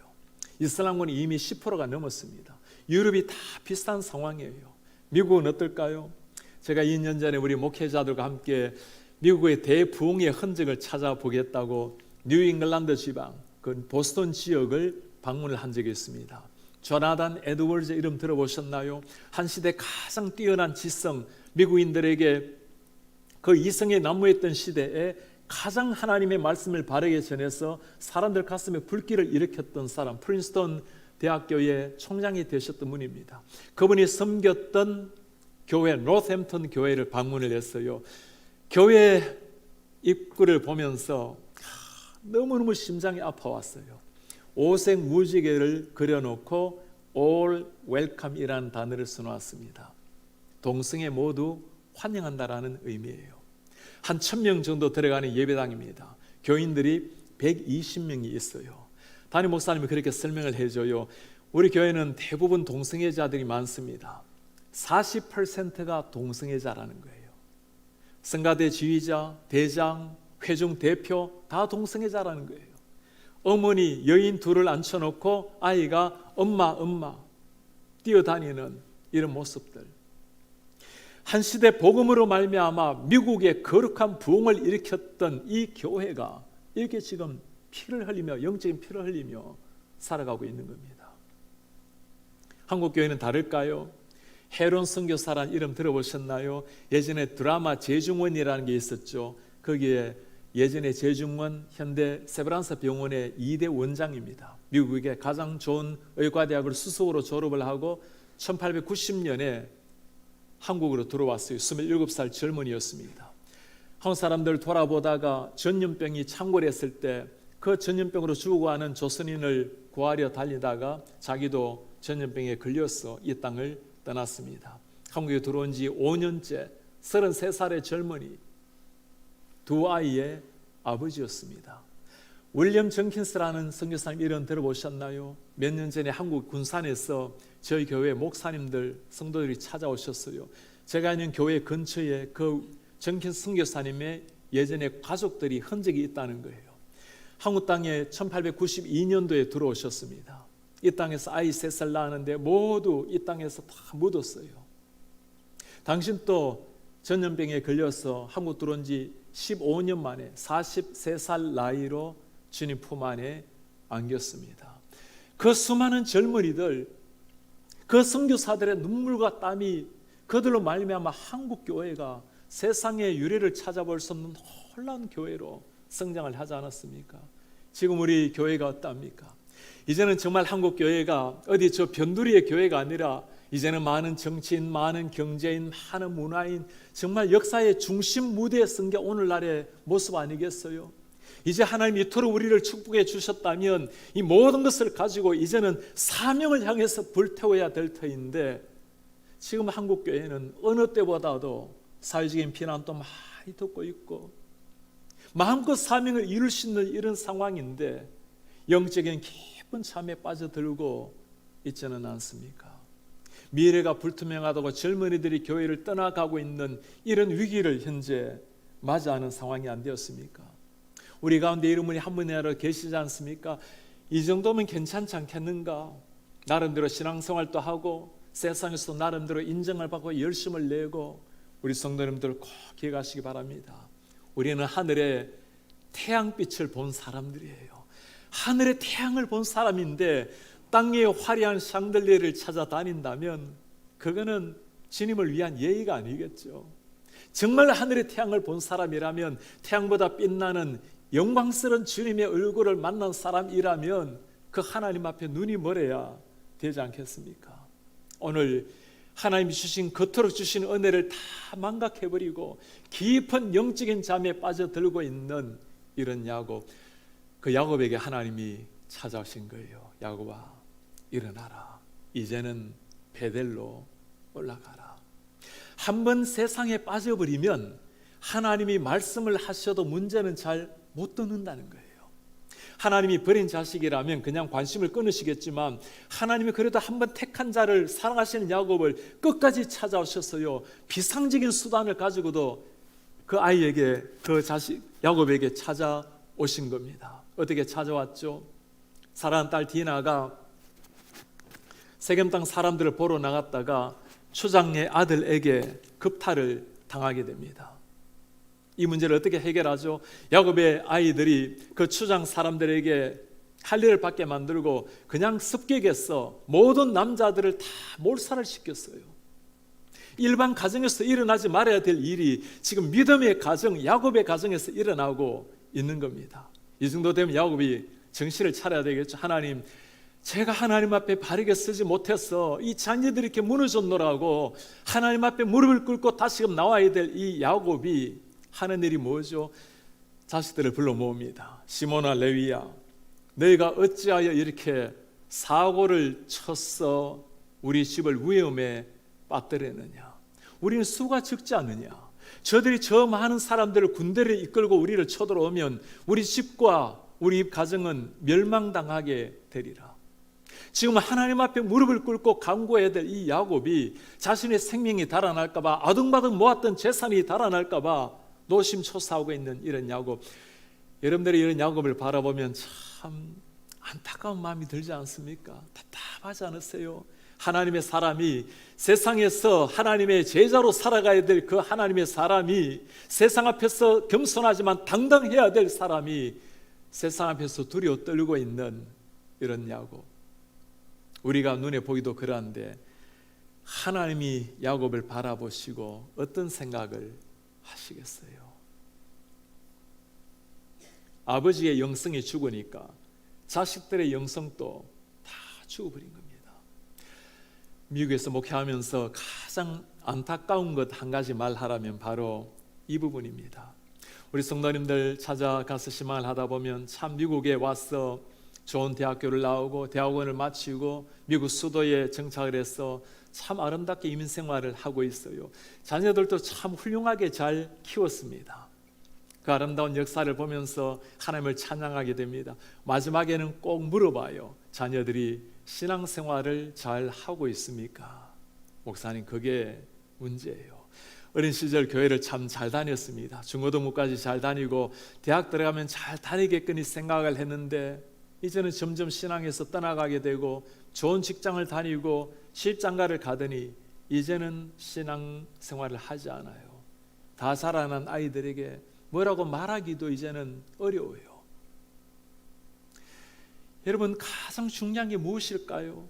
이슬람은 이미 10%가 넘었습니다. 유럽이 다 비슷한 상황이에요. 미국은 어떨까요? 제가 2년 전에 우리 목회자들과 함께 미국의 대부흥의 흔적을 찾아보겠다고 뉴잉글랜드 지방, 그 보스턴 지역을 방문을 한 적이 있습니다. 조나단 에드워즈 이름 들어보셨나요? 한 시대 가장 뛰어난 지성, 미국인들에게 그 이성에 난무했던 시대에 가장 하나님의 말씀을 바르게 전해서 사람들 가슴에 불길을 일으켰던 사람, 프린스턴 대학교의 총장이 되셨던 분입니다. 그분이 섬겼던 교회, 노스햄튼 교회를 방문을 했어요. 교회 입구를 보면서 너무너무 심장이 아파왔어요. 오색 무지개를 그려놓고 All Welcome이라는 단어를 써놓았습니다. 동성애 모두 환영한다라는 의미예요. 한 1000명 정도 들어가는 예배당입니다. 교인들이 120명이 있어요. 담임 목사님이 그렇게 설명을 해줘요. 우리 교회는 대부분 동성애자들이 많습니다. 40%가 동성애자라는 거예요. 성가대 지휘자, 대장, 회중 대표 다 동성애자라는 거예요. 어머니 여인 둘을 앉혀놓고 아이가 엄마 뛰어다니는 이런 모습들. 한 시대 복음으로 말미암아 미국의 거룩한 부흥을 일으켰던 이 교회가 이렇게 지금 피를 흘리며, 영적인 피를 흘리며 살아가고 있는 겁니다. 한국 교회는 다를까요? 헤론 선교사라는 이름 들어보셨나요? 예전에 드라마 재중원이라는 게 있었죠. 거기에 예전에 재중원 현대 세브란스 병원의 2대 원장입니다. 미국의 가장 좋은 의과대학을 수석으로 졸업을 하고 1890년에 한국으로 들어왔어요. 27살 젊은이였습니다. 한국 사람들 돌아보다가 전염병이 창궐했을 때 그 전염병으로 죽어가는 조선인을 구하려 달리다가 자기도 전염병에 걸려서 이 땅을 떠났습니다. 한국에 들어온 지 5년째 33살의 젊은이, 두 아이의 아버지였습니다. 윌리엄 정킨스라는 선교사님 이름 들어보셨나요? 몇 년 전에 한국 군산에서 저희 교회 목사님들, 성도들이 찾아오셨어요. 제가 있는 교회 근처에 그 정킨스 선교사님의 예전에 가족들이 흔적이 있다는 거예요. 한국 땅에 1892년도에 들어오셨습니다. 이 땅에서 아이 3살 낳았는데 모두 이 땅에서 다 묻었어요. 당신 또 전염병에 걸려서 한국 들어온 지 15년 만에 43살 나이로 주님 품 안에 안겼습니다. 그 수많은 젊은이들, 그 선교사들의 눈물과 땀이 그들로 말미암아 한국 교회가 세상의 유래를 찾아볼 수 없는 놀라운 교회로 성장을 하지 않았습니까? 지금 우리 교회가 어떠합니까? 이제는 정말 한국 교회가 어디 저 변두리의 교회가 아니라 이제는 많은 정치인, 많은 경제인, 많은 문화인, 정말 역사의 중심 무대에 선 게 오늘날의 모습 아니겠어요? 이제 하나님이 이토록 우리를 축복해 주셨다면 이 모든 것을 가지고 이제는 사명을 향해서 불태워야 될 터인데, 지금 한국 교회는 어느 때보다도 사회적인 비난도 많이 듣고 있고 마음껏 사명을 이룰 수 있는 이런 상황인데 영적인 깊은 잠에 빠져들고 있지는 않습니까? 미래가 불투명하다고 젊은이들이 교회를 떠나가고 있는 이런 위기를 현재 맞이하는 상황이 안 되었습니까? 우리 가운데 이런 분이 한 분이라도 계시지 않습니까? 이 정도면 괜찮지 않겠는가? 나름대로 신앙생활도 하고 세상에서 나름대로 인정을 받고 열심을 내고, 우리 성도님들 꼭 기억하시기 바랍니다. 우리는 하늘의 태양빛을 본 사람들이에요. 하늘의 태양을 본 사람인데 땅의 화려한 샹들리에를 찾아다닌다면 그거는 주님을 위한 예의가 아니겠죠. 정말 하늘의 태양을 본 사람이라면, 태양보다 빛나는 영광스러운 주님의 얼굴을 만난 사람이라면 그 하나님 앞에 눈이 멀어야 되지 않겠습니까? 오늘 하나님이 주신, 겉으로 주신 은혜를 다 망각해버리고 깊은 영적인 잠에 빠져들고 있는 이런 야곱, 그 야곱에게 하나님이 찾아오신 거예요. 야곱아, 일어나라. 이제는 베델로 올라가라. 한번 세상에 빠져버리면 하나님이 말씀을 하셔도 문제는 잘 못 듣는다는 거예요. 하나님이 버린 자식이라면 그냥 관심을 끊으시겠지만, 하나님이 그래도 한번 택한 자를 사랑하시는 야곱을 끝까지 찾아오셨어요. 비상적인 수단을 가지고도 그 아이에게, 그 자식 야곱에게 찾아오신 겁니다. 어떻게 찾아왔죠? 사랑하는 딸 디나가 세겜 땅 사람들을 보러 나갔다가 추장의 아들에게 급탈을 당하게 됩니다. 이 문제를 어떻게 해결하죠? 야곱의 아이들이 그 추장 사람들에게 할 일을 받게 만들고 그냥 습격해서 모든 남자들을 다 몰살을 시켰어요. 일반 가정에서 일어나지 말아야 될 일이 지금 믿음의 가정, 야곱의 가정에서 일어나고 있는 겁니다. 이 정도 되면 야곱이 정신을 차려야 되겠죠. 하나님, 제가 하나님 앞에 바르게 쓰지 못해서 이 자녀들이 이렇게 무너졌노라고 하나님 앞에 무릎을 꿇고 다시금 나와야 될 이 야곱이 하는 일이 뭐죠? 자식들을 불러 모읍니다. 시몬아, 레위야, 너희가 어찌하여 이렇게 사고를 쳤어 우리 집을 위험에 빠뜨리느냐? 우리는 수가 적지 않느냐? 저들이 저 많은 사람들을, 군대를 이끌고 우리를 쳐들어오면 우리 집과 우리 가정은 멸망당하게 되리라. 지금 하나님 앞에 무릎을 꿇고 간구해야 될 이 야곱이 자신의 생명이 달아날까 봐, 아둥바둥 모았던 재산이 달아날까 봐 노심초사하고 있는 이런 야곱, 여러분들이 이런 야곱을 바라보면 참 안타까운 마음이 들지 않습니까? 답답하지 않으세요? 하나님의 사람이, 세상에서 하나님의 제자로 살아가야 될 그 하나님의 사람이, 세상 앞에서 겸손하지만 당당해야 될 사람이 세상 앞에서 두려워 떨고 있는 이런 야곱. 우리가 눈에 보기도 그러한데 하나님이 야곱을 바라보시고 어떤 생각을 하시겠어요? 아버지의 영성이 죽으니까 자식들의 영성도 다 죽어버린 겁니다. 미국에서 목회하면서 가장 안타까운 것 한 가지 말하라면 바로 이 부분입니다. 우리 성도님들 찾아가서 신앙을 하다 보면 참 미국에 와서 좋은 대학교를 나오고 대학원을 마치고 미국 수도에 정착을 해서 참 아름답게 이민생활을 하고 있어요. 자녀들도 참 훌륭하게 잘 키웠습니다. 그 아름다운 역사를 보면서 하나님을 찬양하게 됩니다. 마지막에는 꼭 물어봐요. 자녀들이 신앙생활을 잘 하고 있습니까? 목사님, 그게 문제예요. 어린 시절 교회를 참 잘 다녔습니다. 중고등부까지 잘 다니고 대학 들어가면 잘 다니겠거니 생각을 했는데 이제는 점점 신앙에서 떠나가게 되고 좋은 직장을 다니고 시집장가를 가더니 이제는 신앙생활을 하지 않아요. 다 자라난 아이들에게 뭐라고 말하기도 이제는 어려워요. 여러분, 가장 중요한 게 무엇일까요?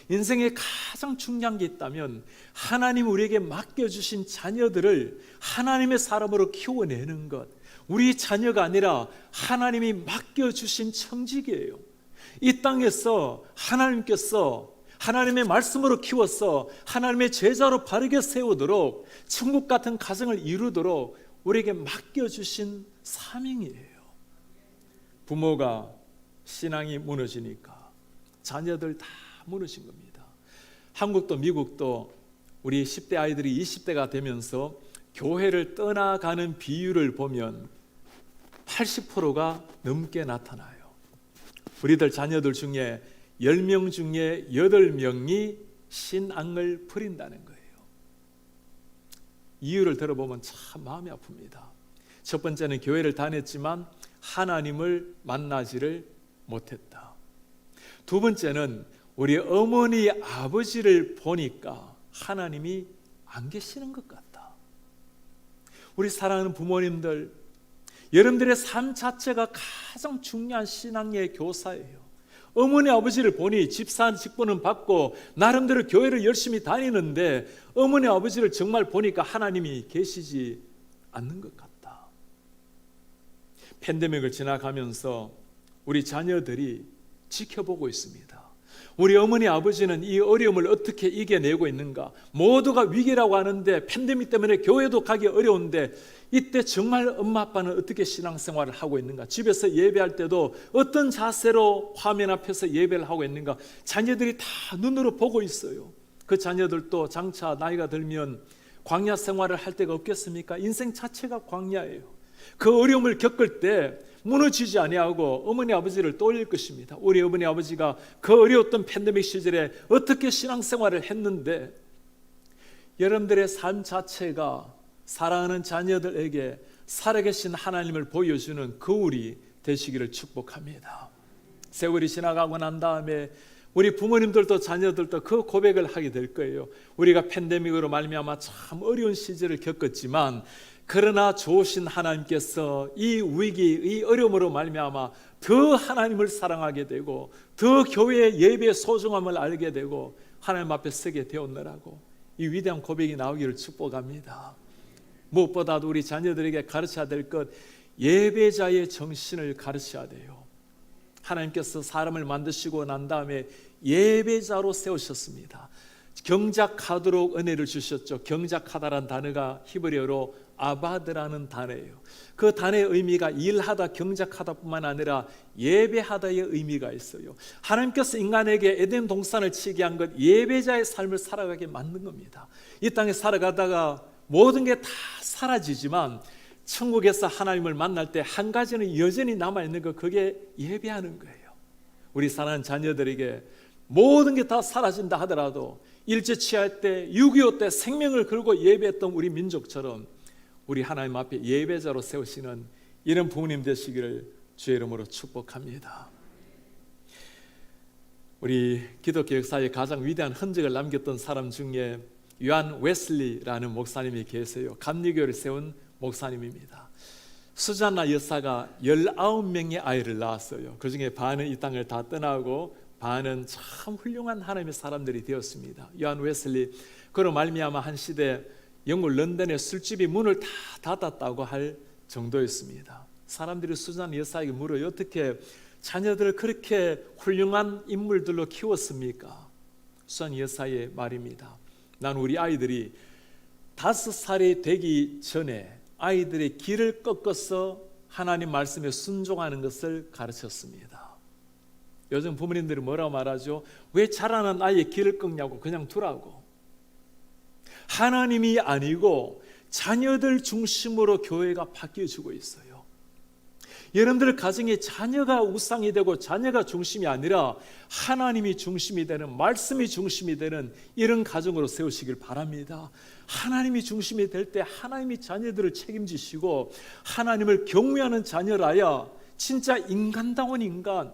인생에 가장 중요한 게 있다면 하나님 우리에게 맡겨주신 자녀들을 하나님의 사람으로 키워내는 것, 우리 자녀가 아니라 하나님이 맡겨주신 청직이에요. 이 땅에서 하나님께서 하나님의 말씀으로 키워서 하나님의 제자로 바르게 세우도록 천국 같은 가정을 이루도록 우리에게 맡겨주신 사명이에요. 부모가 신앙이 무너지니까 자녀들 다 무너진 겁니다. 한국도 미국도 우리 10대 아이들이 20대가 되면서 교회를 떠나가는 비율을 보면 80%가 넘게 나타나요. 우리들 자녀들 중에 10명 중에 8명이 신앙을 버린다는 거예요. 이유를 들어보면 참 마음이 아픕니다. 첫 번째는 교회를 다녔지만 하나님을 만나지를 못했다. 두 번째는 우리 어머니 아버지를 보니까 하나님이 안 계시는 것 같다. 우리 사랑하는 부모님들, 여러분들의 삶 자체가 가장 중요한 신앙의 교사예요. 어머니 아버지를 보니 집사 직분은 받고 나름대로 교회를 열심히 다니는데 어머니 아버지를 정말 보니까 하나님이 계시지 않는 것 같다. 팬데믹을 지나가면서 우리 자녀들이 지켜보고 있습니다. 우리 어머니 아버지는 이 어려움을 어떻게 이겨내고 있는가? 모두가 위기라고 하는데 팬데믹 때문에 교회도 가기 어려운데 이때 정말 엄마 아빠는 어떻게 신앙생활을 하고 있는가? 집에서 예배할 때도 어떤 자세로 화면 앞에서 예배를 하고 있는가? 자녀들이 다 눈으로 보고 있어요. 그 자녀들도 장차 나이가 들면 광야 생활을 할 데가 없겠습니까? 인생 자체가 광야예요. 그 어려움을 겪을 때 무너지지 아니하고 어머니 아버지를 떠올릴 것입니다. 우리 어머니 아버지가 그 어려웠던 팬데믹 시절에 어떻게 신앙생활을 했는데 여러분들의 삶 자체가 사랑하는 자녀들에게 살아계신 하나님을 보여주는 거울이 되시기를 축복합니다. 세월이 지나가고 난 다음에 우리 부모님들도 자녀들도 그 고백을 하게 될 거예요. 우리가 팬데믹으로 말미암아 참 어려운 시절을 겪었지만 그러나 좋으신 하나님께서 이 위기, 이 어려움으로 말미암아 더 하나님을 사랑하게 되고 더 교회의 예배의 소중함을 알게 되고 하나님 앞에 서게 되었느라고 이 위대한 고백이 나오기를 축복합니다. 무엇보다도 우리 자녀들에게 가르쳐야 될 것, 예배자의 정신을 가르쳐야 돼요. 하나님께서 사람을 만드시고 난 다음에 예배자로 세우셨습니다. 경작하도록 은혜를 주셨죠. 경작하다라는 단어가 히브리어로 아바드라는 단어예요. 그 단어의 의미가 일하다, 경작하다 뿐만 아니라 예배하다의 의미가 있어요. 하나님께서 인간에게 에덴 동산을 치게 한 것, 예배자의 삶을 살아가게 만든 겁니다. 이 땅에 살아가다가 모든 게 다 사라지지만 천국에서 하나님을 만날 때 한 가지는 여전히 남아있는 것, 그게 예배하는 거예요. 우리 사랑하는 자녀들에게 모든 게 다 사라진다 하더라도 일제치할 때, 6.25 때 생명을 걸고 예배했던 우리 민족처럼 우리 하나님 앞에 예배자로 세우시는 이런 부모님 되시기를 주의 이름으로 축복합니다. 우리 기독교 역사에 가장 위대한 흔적을 남겼던 사람 중에 요한 웨슬리라는 목사님이 계세요. 감리교를 세운 목사님입니다. 수잔나 여사가 19명의 아이를 낳았어요. 그 중에 반은 이 땅을 다 떠나고 반은 참 훌륭한 하나님의 사람들이 되었습니다. 요한 웨슬리, 그로 말미암아 한 시대 영국 런던의 술집이 문을 다 닫았다고 할 정도였습니다. 사람들이 수잔 여사에게 물어요. 어떻게 자녀들을 그렇게 훌륭한 인물들로 키웠습니까? 수잔 여사의 말입니다. 난 우리 아이들이 5살이 되기 전에 아이들의 길을 꺾어서 하나님 말씀에 순종하는 것을 가르쳤습니다. 요즘 부모님들이 뭐라고 말하죠? 왜 자라는 아이의 길을 꺾냐고, 그냥 두라고. 하나님이 아니고 자녀들 중심으로 교회가 바뀌어지고 있어요. 여러분들 가정에 자녀가 우상이 되고 자녀가 중심이 아니라 하나님이 중심이 되는, 말씀이 중심이 되는 이런 가정으로 세우시길 바랍니다. 하나님이 중심이 될 때 하나님이 자녀들을 책임지시고 하나님을 경외하는 자녀라야 진짜 인간다운 인간,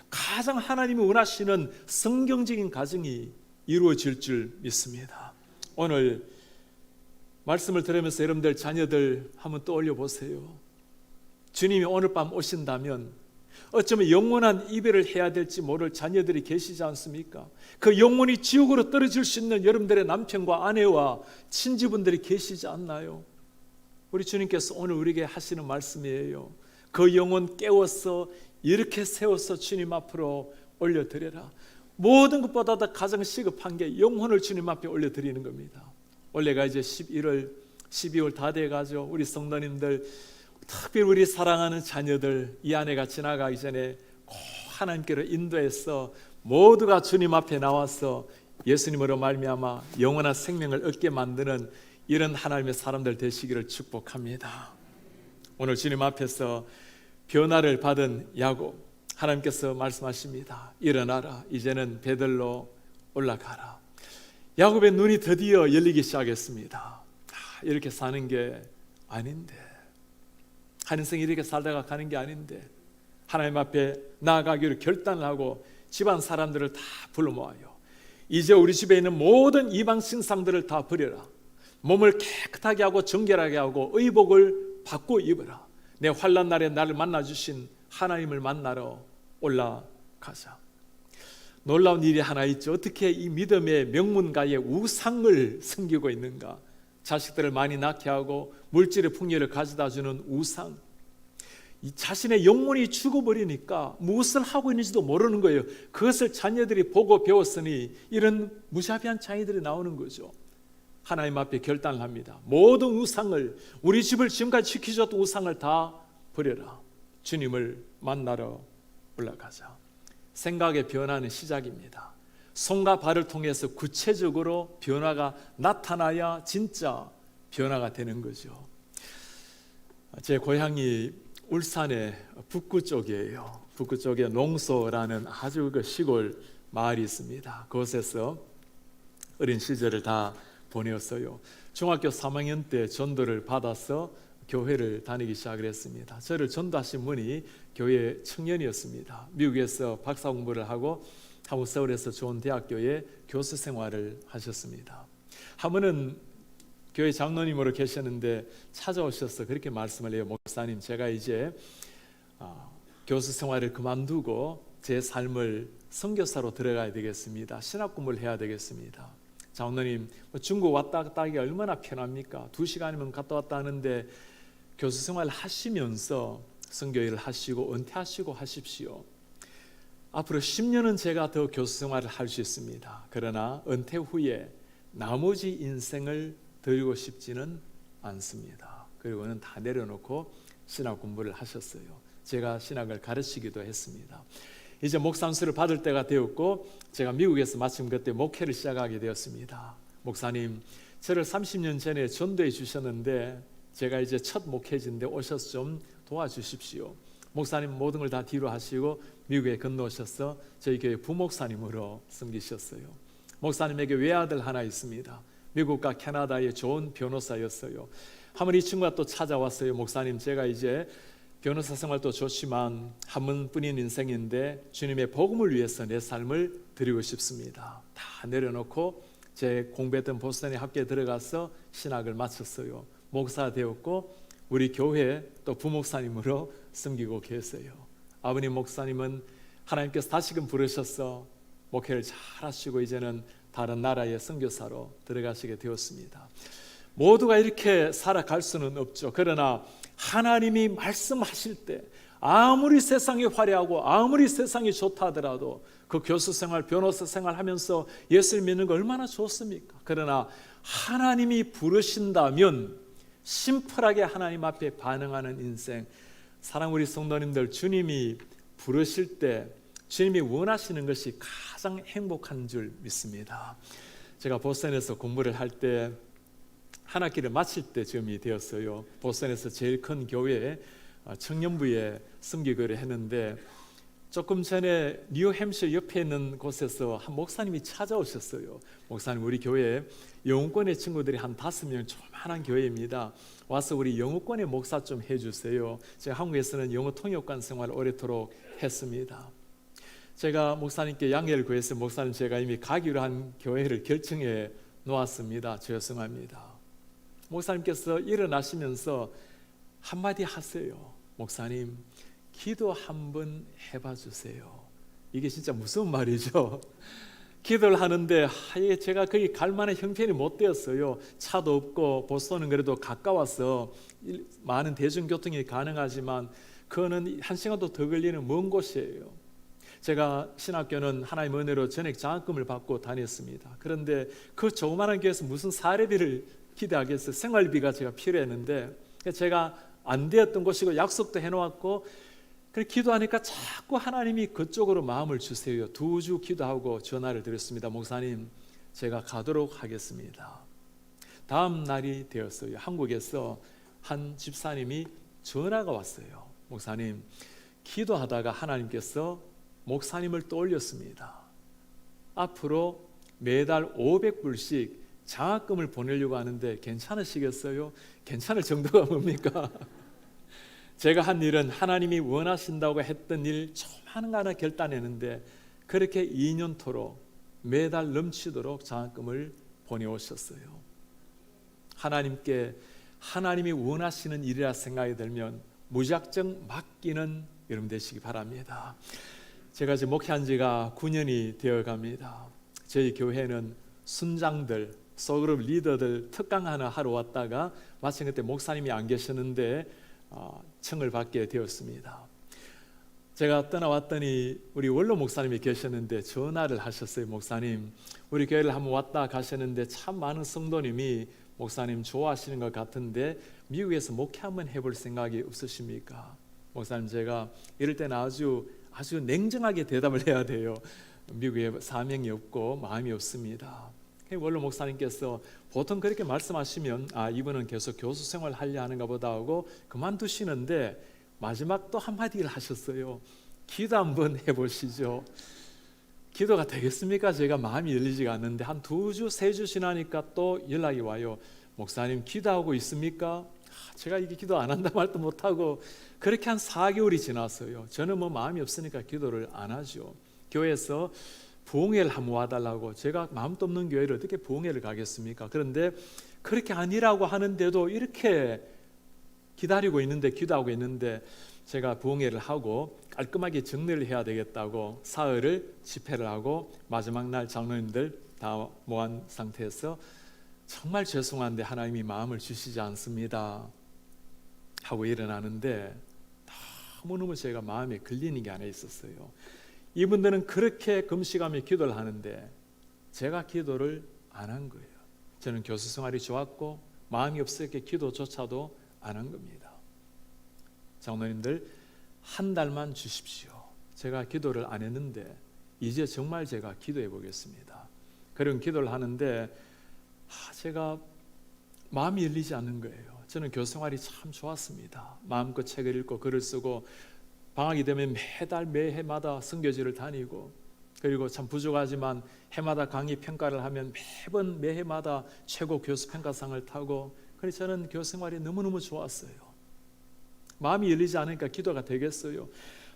가장 하나님이 원하시는 성경적인 가정이 이루어질 줄 믿습니다. 오늘 말씀을 들으면서 여러분들 자녀들 한번 떠올려 보세요. 주님이 오늘 밤 오신다면 어쩌면 영원한 이별을 해야 될지 모를 자녀들이 계시지 않습니까? 그 영원히 지옥으로 떨어질 수 있는 여러분들의 남편과 아내와 친지분들이 계시지 않나요? 우리 주님께서 오늘 우리에게 하시는 말씀이에요. 그 영혼 깨워서 이렇게 세워서 주님 앞으로 올려드려라. 모든 것보다 더 가장 시급한 게 영혼을 주님 앞에 올려드리는 겁니다. 올해가 이제 11월, 12월 다 돼가죠. 우리 성도님들 특별히 우리 사랑하는 자녀들 이 한 해가 지나가기 전에 꼭 하나님께로 인도해서 모두가 주님 앞에 나와서 예수님으로 말미암아 영원한 생명을 얻게 만드는 이런 하나님의 사람들 되시기를 축복합니다. 오늘 주님 앞에서 변화를 받은 야곱, 하나님께서 말씀하십니다. 일어나라, 이제는 베들로 올라가라. 야곱의 눈이 드디어 열리기 시작했습니다. 이렇게 사는 게 아닌데, 한 인생 이렇게 살다가 가는 게 아닌데, 하나님 앞에 나아가기로 결단을 하고 집안 사람들을 다 불러 모아요. 이제 우리 집에 있는 모든 이방 신상들을 다 버려라. 몸을 깨끗하게 하고 정결하게 하고 의복을 바꿔 입어라. 내 환난 날에 나를 만나 주신 하나님을 만나러 올라가자. 놀라운 일이 하나 있죠. 어떻게 이 믿음의 명문가의 우상을 섬기고 있는가? 자식들을 많이 낳게 하고 물질의 풍요를 가져다 주는 우상. 이 자신의 영혼이 죽어버리니까 무엇을 하고 있는지도 모르는 거예요. 그것을 자녀들이 보고 배웠으니 이런 무자비한 자녀들이 나오는 거죠. 하나님 앞에 결단을 합니다. 모든 우상을, 우리 집을 지금까지 지키셨던 우상을 다 버려라. 주님을 만나러 올라가자. 생각의 변화는 시작입니다. 손과 발을 통해서 구체적으로 변화가 나타나야 진짜 변화가 되는 거죠. 제 고향이 울산의 북구 쪽이에요. 북구 쪽에 농소라는 아주 시골 마을이 있습니다. 그곳에서 어린 시절을 다 보내었어요. 중학교 3학년 때 전도를 받아서 교회를 다니기 시작을 했습니다. 저를 전도하신 분이 교회 청년이었습니다. 미국에서 박사 공부를 하고 한국 서울에서 좋은 대학교에 교수 생활을 하셨습니다. 한 번은 교회 장로님으로 계셨는데 찾아오셔서 그렇게 말씀을 해요. 목사님, 제가 이제 교수 생활을 그만두고 제 삶을 선교사로 들어가야 되겠습니다. 신학 공부를 해야 되겠습니다. 장로님, 중국 왔다 갔다 하기가 얼마나 편합니까? 2시간이면 갔다 왔다 하는데 교수 생활을 하시면서 선교 일을 하시고 은퇴하시고 하십시오. 앞으로 10년은 제가 더 교수 생활을 할 수 있습니다. 그러나 은퇴 후에 나머지 인생을 드리고 싶지는 않습니다. 그리고는 다 내려놓고 신학 공부를 하셨어요. 제가 신학을 가르치기도 했습니다. 이제 목사안수를 받을 때가 되었고 제가 미국에서 마침 그때 목회를 시작하게 되었습니다. 목사님, 저를 30년 전에 전도해 주셨는데 제가 이제 첫 목회지인데 오셔서 좀 도와주십시오. 목사님 모든 걸 다 뒤로 하시고 미국에 건너오셔서 저희 교회 부목사님으로 섬기셨어요. 목사님에게 외아들 하나 있습니다. 미국과 캐나다의 좋은 변호사였어요. 한번 이 친구가 또 찾아왔어요. 목사님, 제가 이제 변호사 생활도 좋지만 한 번뿐인 인생인데 주님의 복음을 위해서 내 삶을 드리고 싶습니다. 다 내려놓고 제 공부했던 보스턴에 학교에 들어가서 신학을 마쳤어요. 목사 되었고 우리 교회 또 부목사님으로 섬기고 계세요. 아버님 목사님은 하나님께서 다시금 부르셔서 목회를 잘 하시고 이제는 다른 나라의 선교사로 들어가시게 되었습니다. 모두가 이렇게 살아갈 수는 없죠. 그러나 하나님이 말씀하실 때 아무리 세상이 화려하고 아무리 세상이 좋다 하더라도 그 교수 생활, 변호사 생활 하면서 예수를 믿는 거 얼마나 좋습니까? 그러나 하나님이 부르신다면 심플하게 하나님 앞에 반응하는 인생. 사랑 우리 성도님들, 주님이 부르실 때 주님이 원하시는 것이 가장 행복한 줄 믿습니다. 제가 보스턴에서 공부를 할 때 한 학기를 마칠 때쯤이 되었어요. 보스턴에서 제일 큰 교회 청년부에 섬기기를 했는데 조금 전에 뉴햄셔 옆에 있는 곳에서 한 목사님이 찾아오셨어요. 목사님, 우리 교회 영어권의 친구들이 한 5명, 조그만한 교회입니다. 와서 우리 영어권의 목사 좀 해주세요. 제가 한국에서는 영어 통역관 생활을 오래도록 했습니다. 제가 목사님께 양해를 구해서 목사님, 제가 이미 가기로 한 교회를 결정해 놓았습니다. 죄송합니다. 목사님께서 일어나시면서 한마디 하세요. 목사님, 기도 한번 해봐 주세요. 이게 진짜 무슨 말이죠? 기도를 하는데 제가 거기 갈 만한 형편이 못 되었어요. 차도 없고 보스턴은 그래도 가까워서 많은 대중교통이 가능하지만 그거는 1시간도 더 걸리는 먼 곳이에요. 제가 신학교는 하나님의 은혜로 전액 장학금을 받고 다녔습니다. 그런데 그 조그마한 교회에서 무슨 사례비를 기대하겠어요. 생활비가 제가 필요했는데 제가 안 되었던 것이고 약속도 해놓았고, 그렇게 기도하니까 자꾸 하나님이 그쪽으로 마음을 주세요. 2주 기도하고 전화를 드렸습니다. 목사님, 제가 가도록 하겠습니다. 다음 날이 되었어요. 한국에서 한 집사님이 전화가 왔어요. 목사님, 기도하다가 하나님께서 목사님을 떠올렸습니다. 앞으로 매달 500불씩 장학금을 보내려고 하는데 괜찮으시겠어요? 괜찮을 정도가 뭡니까? 제가 한 일은 하나님이 원하신다고 했던 일 조그마한 거 하나 결단했는데 그렇게 2년토록 매달 넘치도록 장학금을 보내오셨어요. 하나님께 하나님이 원하시는 일이라 생각이 들면 무작정 맡기는 여러분 되시기 바랍니다. 제가 지금 목회한 지가 9년이 되어 갑니다. 저희 교회는 순장들, 소그룹 리더들 특강 하나 하러 왔다가 마침 그때 목사님이 안 계셨는데 청을 받게 되었습니다. 제가 떠나왔더니 우리 원로 목사님이 계셨는데 전화를 하셨어요. 목사님, 우리 교회를 한번 왔다 가셨는데 참 많은 성도님이 목사님 좋아하시는 것 같은데 미국에서 목회 한번 해볼 생각이 없으십니까? 목사님, 제가 이럴 때는 아주 냉정하게 대답을 해야 돼요. 미국에 사명이 없고 마음이 없습니다. 원로 목사님께서 보통 그렇게 말씀하시면 이분은 계속 교수 생활 하려 하는가 보다 하고 그만두시는데 마지막 또 한마디를 하셨어요. 기도 한번 해보시죠. 기도가 되겠습니까? 제가 마음이 열리지가 않는데 한 2주, 3주 지나니까 또 연락이 와요. 목사님, 기도하고 있습니까? 제가 이게 기도 안 한다 말도 못하고 그렇게 한 4개월이 지났어요. 저는 마음이 없으니까 기도를 안 하죠. 교회에서 부흥회를 한번 와달라고, 제가 마음도 없는 교회를 어떻게 부흥회를 가겠습니까? 그런데 그렇게 아니라고 하는데도 이렇게 기다리고 있는데, 기도하고 있는데 제가 부흥회를 하고 깔끔하게 정리를 해야 되겠다고 사흘을 집회를 하고 마지막 날 장로님들 다 모은 상태에서 정말 죄송한데 하나님이 마음을 주시지 않습니다 하고 일어나는데 너무너무 제가 마음에 걸리는 게 하나 있었어요. 이분들은 그렇게 금식하며 기도를 하는데 제가 기도를 안 한 거예요. 저는 교수 생활이 좋았고 마음이 없었기에 기도조차도 안 한 겁니다. 장로님들, 한 달만 주십시오. 제가 기도를 안 했는데 이제 정말 제가 기도해 보겠습니다. 그런 기도를 하는데 제가 마음이 열리지 않는 거예요. 저는 교수 생활이 참 좋았습니다. 마음껏 책을 읽고 글을 쓰고 방학이 되면 매달 매해마다 선교지를 다니고, 그리고 참 부족하지만 해마다 강의 평가를 하면 매번 매해마다 최고 교수 평가상을 타고, 그래서 저는 교수 생활이 너무너무 좋았어요. 마음이 열리지 않으니까 기도가 되겠어요.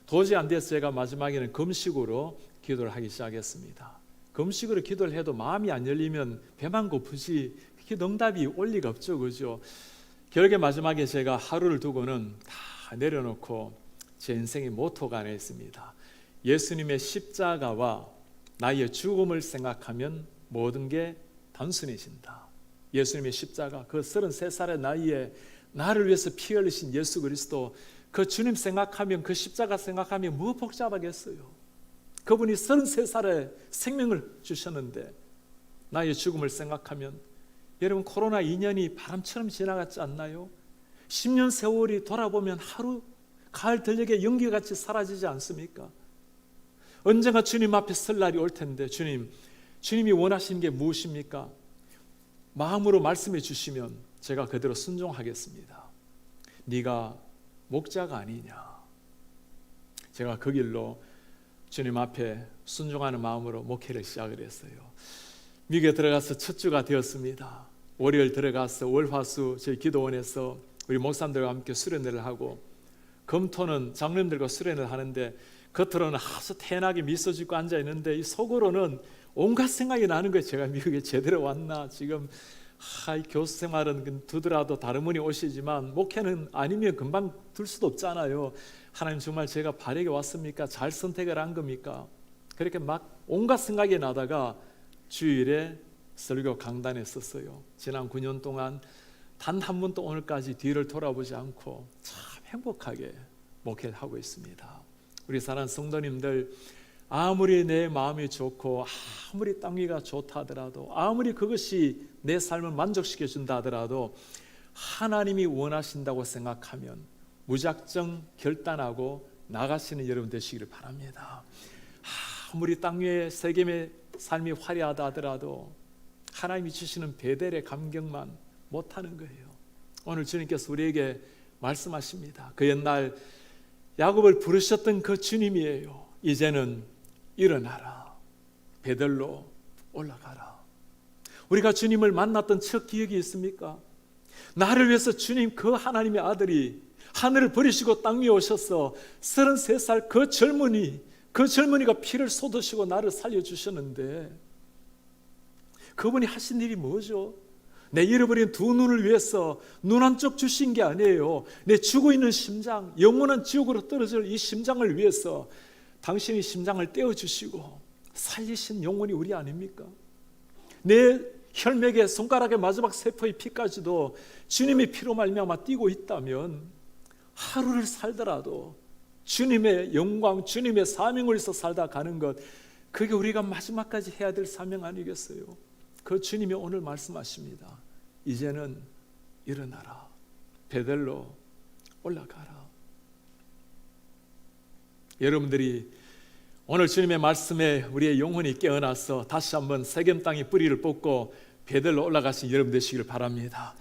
도저히 안 돼서 제가 마지막에는 금식으로 기도를 하기 시작했습니다. 금식으로 기도를 해도 마음이 안 열리면 배만 고프지 그게 응답이 올 리가 없죠, 그죠? 결국에 마지막에 제가 하루를 두고는 다 내려놓고 제 인생의 모토가 하나 있습니다. 예수님의 십자가와 나의 죽음을 생각하면 모든 게 단순해진다. 예수님의 십자가, 그 33살의 나이에 나를 위해서 피 흘리신 예수 그리스도, 그 주님 생각하면, 그 십자가 생각하면 뭐 복잡하겠어요. 그분이 33살에 생명을 주셨는데 나의 죽음을 생각하면, 여러분, 코로나 2년이 바람처럼 지나갔지 않나요? 10년 세월이 돌아보면 하루, 가을 들녘에 연기같이 사라지지 않습니까? 언젠가 주님 앞에 설 날이 올 텐데 주님이 원하시는 게 무엇입니까? 마음으로 말씀해 주시면 제가 그대로 순종하겠습니다. 네가 목자가 아니냐. 제가 그 길로 주님 앞에 순종하는 마음으로 목회를 시작을 했어요. 미국에 들어가서 첫 주가 되었습니다. 월요일 들어가서 월화수 저희 기도원에서 우리 목사님들과 함께 수련회를 하고, 금토는 장로님들과 수련을 하는데 겉으로는 아주 태연하게 미소 짓고 앉아 있는데 이 속으로는 온갖 생각이 나는 거예요. 제가 미국에 제대로 왔나, 지금 이 교수 생활은 두더라도 다른 분이 오시지만 목회는 아니면 금방 둘 수도 없잖아요. 하나님, 정말 제가 바르게 왔습니까? 잘 선택을 한 겁니까? 그렇게 막 온갖 생각이 나다가 주일에 설교 강단에 섰어요. 지난 9년 동안 단 한 번도 오늘까지 뒤를 돌아보지 않고 참 행복하게 목회를 하고 있습니다. 우리 사랑하는 성도님들, 아무리 내 마음이 좋고 아무리 땅 위가 좋다 하더라도, 아무리 그것이 내 삶을 만족시켜 준다 하더라도 하나님이 원하신다고 생각하면 무작정 결단하고 나가시는 여러분 되시기를 바랍니다. 아무리 땅 위에 세겜의 삶이 화려하다 하더라도 하나님이 주시는 베델의 감격만 못하는 거예요. 오늘 주님께서 우리에게 말씀하십니다. 그 옛날 야곱을 부르셨던 그 주님이에요. 이제는 일어나라, 베델로 올라가라. 우리가 주님을 만났던 첫 기억이 있습니까? 나를 위해서 주님 그 하나님의 아들이 하늘을 버리시고 땅 위에 오셔서 33살 그 젊은이가 피를 쏟으시고 나를 살려주셨는데, 그분이 하신 일이 뭐죠? 내 잃어버린 두 눈을 위해서 눈 한쪽 주신 게 아니에요. 내 죽어있는 심장, 영원한 지옥으로 떨어질 이 심장을 위해서 당신이 심장을 떼어주시고 살리신 영혼이 우리 아닙니까? 내 혈맥의 손가락의 마지막 세포의 피까지도 주님의 피로 말미암아 뛰고 있다면 하루를 살더라도 주님의 영광, 주님의 사명을 위해서 살다 가는 것, 그게 우리가 마지막까지 해야 될 사명 아니겠어요? 그 주님이 오늘 말씀하십니다. 이제는 일어나라, 베델로 올라가라. 여러분들이 오늘 주님의 말씀에 우리의 영혼이 깨어나서 다시 한번 세겜 땅에 뿌리를 뽑고 베델로 올라가신 여러분 되시기를 바랍니다.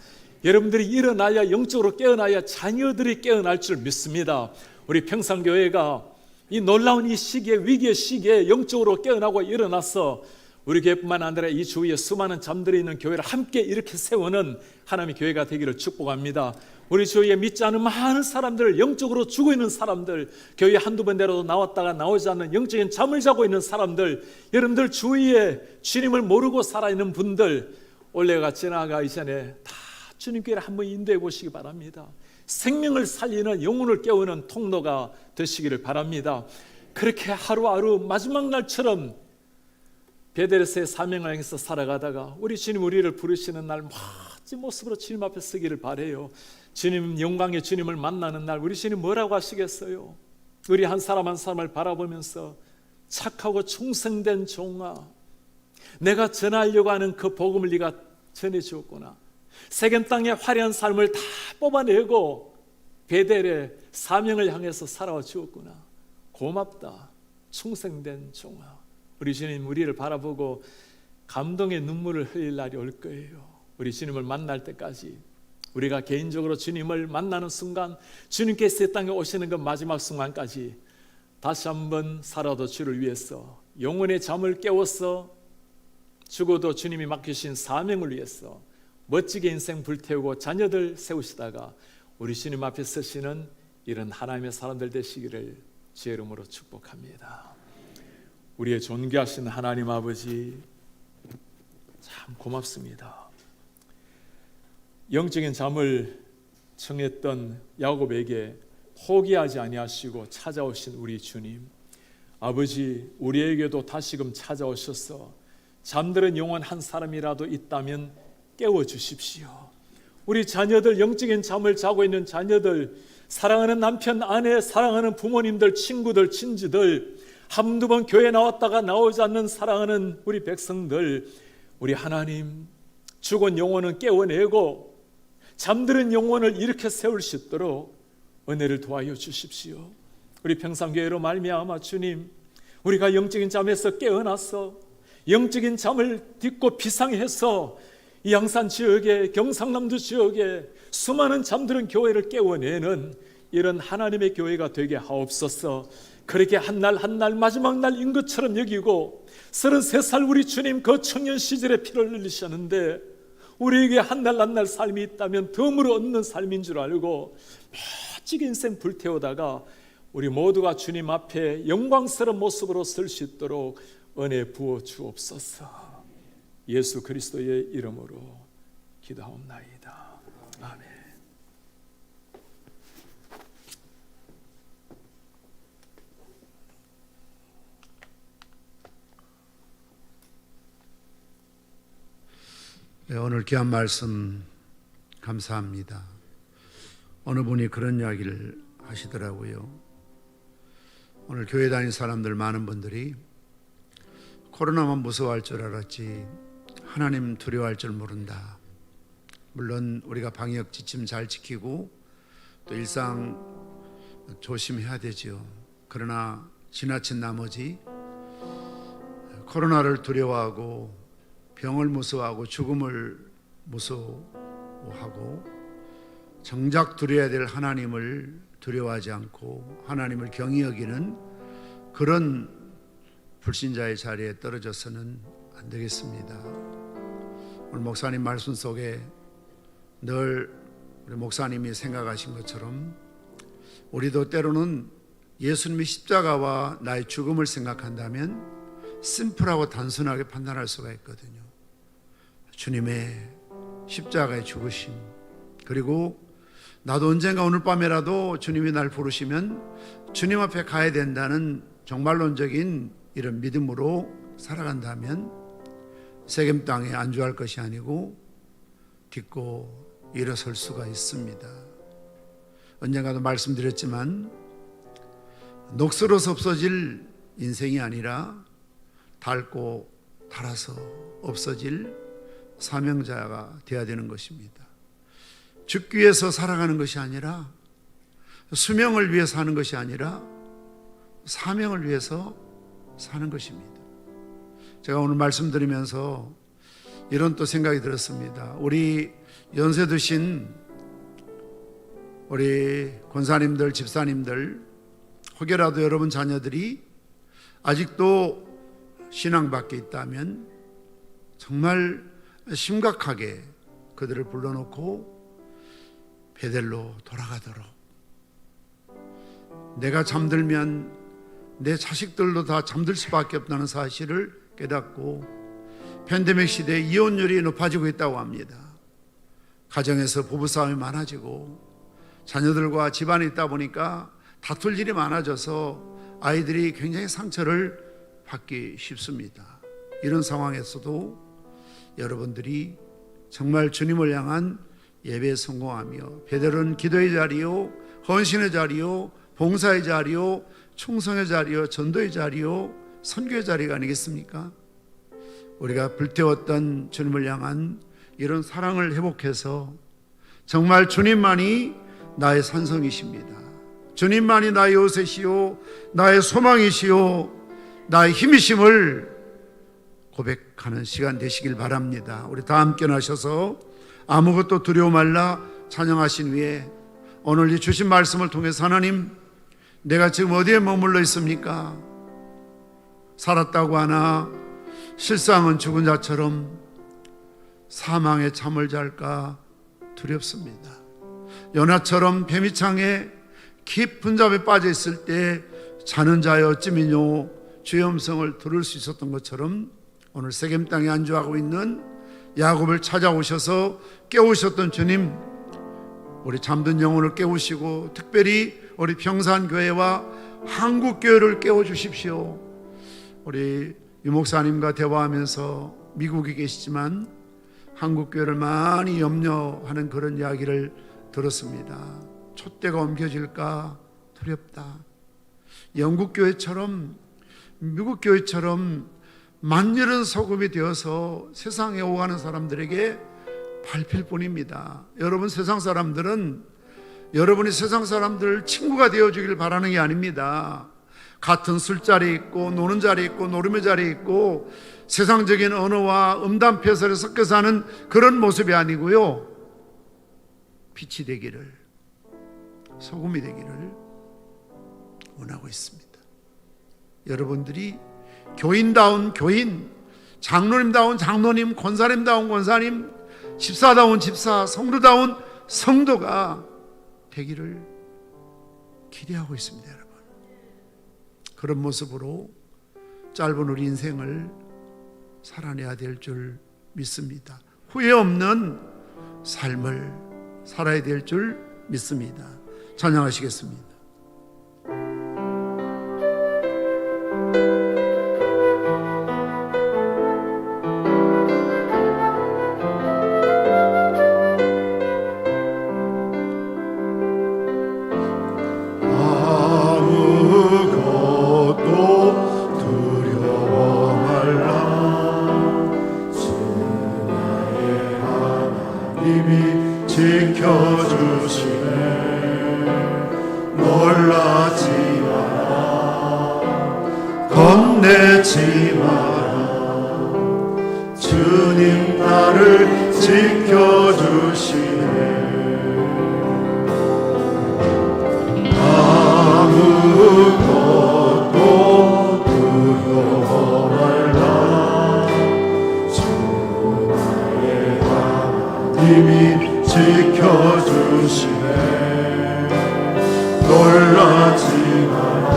여러분들이 일어나야, 영적으로 깨어나야 자녀들이 깨어날 줄 믿습니다. 우리 평산교회가 이 놀라운 이 시기에, 위기의 시기에 영적으로 깨어나고 일어나서 우리 교회뿐만 아니라 이 주위에 수많은 잠들어 있는 교회를 함께 이렇게 세우는 하나님의 교회가 되기를 축복합니다. 우리 주위에 믿지 않은 많은 사람들, 영적으로 죽어있는 사람들, 교회 한두 번대로도 나왔다가 나오지 않는 영적인 잠을 자고 있는 사람들, 여러분들 주위에 주님을 모르고 살아있는 분들, 올해가 지나가기 전에 다 주님께를 한번 인도해 보시기 바랍니다. 생명을 살리는, 영혼을 깨우는 통로가 되시기를 바랍니다. 그렇게 하루하루 마지막 날처럼 베델에서의 사명을 향해서 살아가다가 우리 주님 우리를 부르시는 날 멋진 모습으로 주님 앞에 서기를 바라요. 주님, 영광의 주님을 만나는 날 우리 주님 뭐라고 하시겠어요? 우리 한 사람 한 사람을 바라보면서 착하고 충성된 종아, 내가 전하려고 하는 그 복음을 네가 전해주었구나. 세겜 땅의 화려한 삶을 다 뽑아내고 베델의 사명을 향해서 살아와 주었구나. 고맙다, 충성된 종아. 우리 주님 우리를 바라보고 감동의 눈물을 흘릴 날이 올 거예요. 우리 주님을 만날 때까지, 우리가 개인적으로 주님을 만나는 순간, 주님께서 이 땅에 오시는 그 마지막 순간까지 다시 한번 살아도 주를 위해서 영혼의 잠을 깨워서 죽어도 주님이 맡기신 사명을 위해서 멋지게 인생 불태우고 자녀들 세우시다가 우리 주님 앞에 서시는 이런 하나님의 사람들 되시기를 주의 이름으로 축복합니다. 우리의 존귀하신 하나님 아버지, 참 고맙습니다. 영적인 잠을 청했던 야곱에게 포기하지 아니하시고 찾아오신 우리 주님, 아버지, 우리에게도 다시금 찾아오셔서 잠들은 영혼 한 사람이라도 있다면 깨워주십시오. 우리 자녀들, 영적인 잠을 자고 있는 자녀들, 사랑하는 남편, 아내, 사랑하는 부모님들, 친구들, 친지들, 한두 번 교회 나왔다가 나오지 않는 사랑하는 우리 백성들, 우리 하나님, 죽은 영혼은 깨워내고 잠드는 영혼을 일으켜 세울 수 있도록 은혜를 도와여 주십시오. 우리 평산교회로 말미암아 주님, 우리가 영적인 잠에서 깨어나서 영적인 잠을 딛고 비상해서 이 양산 지역에, 경상남도 지역에 수많은 잠드는 교회를 깨워내는 이런 하나님의 교회가 되게 하옵소서. 그렇게 한 날 한 날 마지막 날인 것처럼 여기고, 33살 우리 주님 그 청년 시절에 피를 흘리셨는데 우리에게 한 날 한 날 삶이 있다면 덤으로 얻는 삶인 줄 알고 멋지게 인생 불태우다가 우리 모두가 주님 앞에 영광스러운 모습으로 설 수 있도록 은혜 부어 주옵소서. 예수 그리스도의 이름으로 기도하옵나이다. 아멘. 네, 오늘 귀한 말씀 감사합니다. 어느 분이 그런 이야기를 하시더라고요. 오늘 교회 다니는 사람들 많은 분들이 코로나만 무서워할 줄 알았지 하나님 두려워할 줄 모른다. 물론 우리가 방역 지침 잘 지키고 또 일상 조심해야 되죠. 그러나 지나친 나머지 코로나를 두려워하고 병을 무서워하고 죽음을 무서워하고 정작 두려워야 될 하나님을 두려워하지 않고 하나님을 경히 여기는 그런 불신자의 자리에 떨어져서는 안 되겠습니다. 오늘 목사님 말씀 속에 늘 우리 목사님이 생각하신 것처럼 우리도 때로는 예수님의 십자가와 나의 죽음을 생각한다면 심플하고 단순하게 판단할 수가 있거든요. 주님의 십자가의 죽으심, 그리고 나도 언젠가 오늘 밤에라도 주님이 날 부르시면 주님 앞에 가야 된다는 정말론적인 이런 믿음으로 살아간다면 세겜 땅에 안주할 것이 아니고 딛고 일어설 수가 있습니다. 언젠가도 말씀드렸지만 녹슬어서 없어질 인생이 아니라 닳고 닳아서 없어질 사명자가 되어야 되는 것입니다. 죽기 위해서 살아가는 것이 아니라 수명을 위해 사는 것이 아니라 사명을 위해서 사는 것입니다. 제가 오늘 말씀드리면서 이런 또 생각이 들었습니다. 우리 연세 드신 우리 권사님들, 집사님들, 혹여라도 여러분 자녀들이 아직도 신앙 밖에 있다면 정말 심각하게 그들을 불러놓고 베델로 돌아가도록, 내가 잠들면 내 자식들도 다 잠들 수밖에 없다는 사실을 깨닫고, 팬데믹 시대에 이혼율이 높아지고 있다고 합니다. 가정에서 부부싸움이 많아지고 자녀들과 집안에 있다 보니까 다툴 일이 많아져서 아이들이 굉장히 상처를 받기 쉽습니다. 이런 상황에서도 여러분들이 정말 주님을 향한 예배에 성공하며, 베델은 기도의 자리요, 헌신의 자리요, 봉사의 자리요, 충성의 자리요, 전도의 자리요, 선교의 자리가 아니겠습니까? 우리가 불태웠던 주님을 향한 이런 사랑을 회복해서 정말 주님만이 나의 산성이십니다. 주님만이 나의 요새시요, 나의 소망이시요, 나의 힘이심을 고백하는 시간 되시길 바랍니다. 우리 다 함께 나셔서 아무것도 두려워 말라 찬양하신 후에 오늘 이 주신 말씀을 통해서, 하나님, 내가 지금 어디에 머물러 있습니까? 살았다고 하나 실상은 죽은 자처럼 사망의 잠을 잘까 두렵습니다. 요나처럼 뱀이창에 깊은 잠에 빠져 있을 때 자는 자여 어찌미뇨 주의 음성을 들을 수 있었던 것처럼, 오늘 세겜 땅에 안주하고 있는 야곱을 찾아오셔서 깨우셨던 주님, 우리 잠든 영혼을 깨우시고 특별히 우리 평산교회와 한국교회를 깨워주십시오. 우리 유 목사님과 대화하면서 미국에 계시지만 한국교회를 많이 염려하는 그런 이야기를 들었습니다. 촛대가 옮겨질까 두렵다. 영국교회처럼 미국교회처럼 만일은 소금이 되어서 세상에 오가는 사람들에게 밟힐 뿐입니다. 여러분, 세상 사람들은 여러분이 세상 사람들 친구가 되어주길 바라는 게 아닙니다. 같은 술자리에 있고 노는 자리에 있고 노름의 자리에 있고 세상적인 언어와 음담패설에 섞여 사는 그런 모습이 아니고요, 빛이 되기를, 소금이 되기를 원하고 있습니다. 여러분들이 교인다운 교인, 장로님다운 장로님, 권사님다운 권사님, 집사다운 집사, 성도다운 성도가 되기를 기대하고 있습니다. 여러분, 그런 모습으로 짧은 우리 인생을 살아내야 될 줄 믿습니다. 후회 없는 삶을 살아야 될 줄 믿습니다. 찬양하시겠습니다. 이미 겁내지 마라. 주님 나를 지켜주시네. 아무것도 두려워 말라. 주 나의 하나님이 지켜주시네. 놀라지 마라.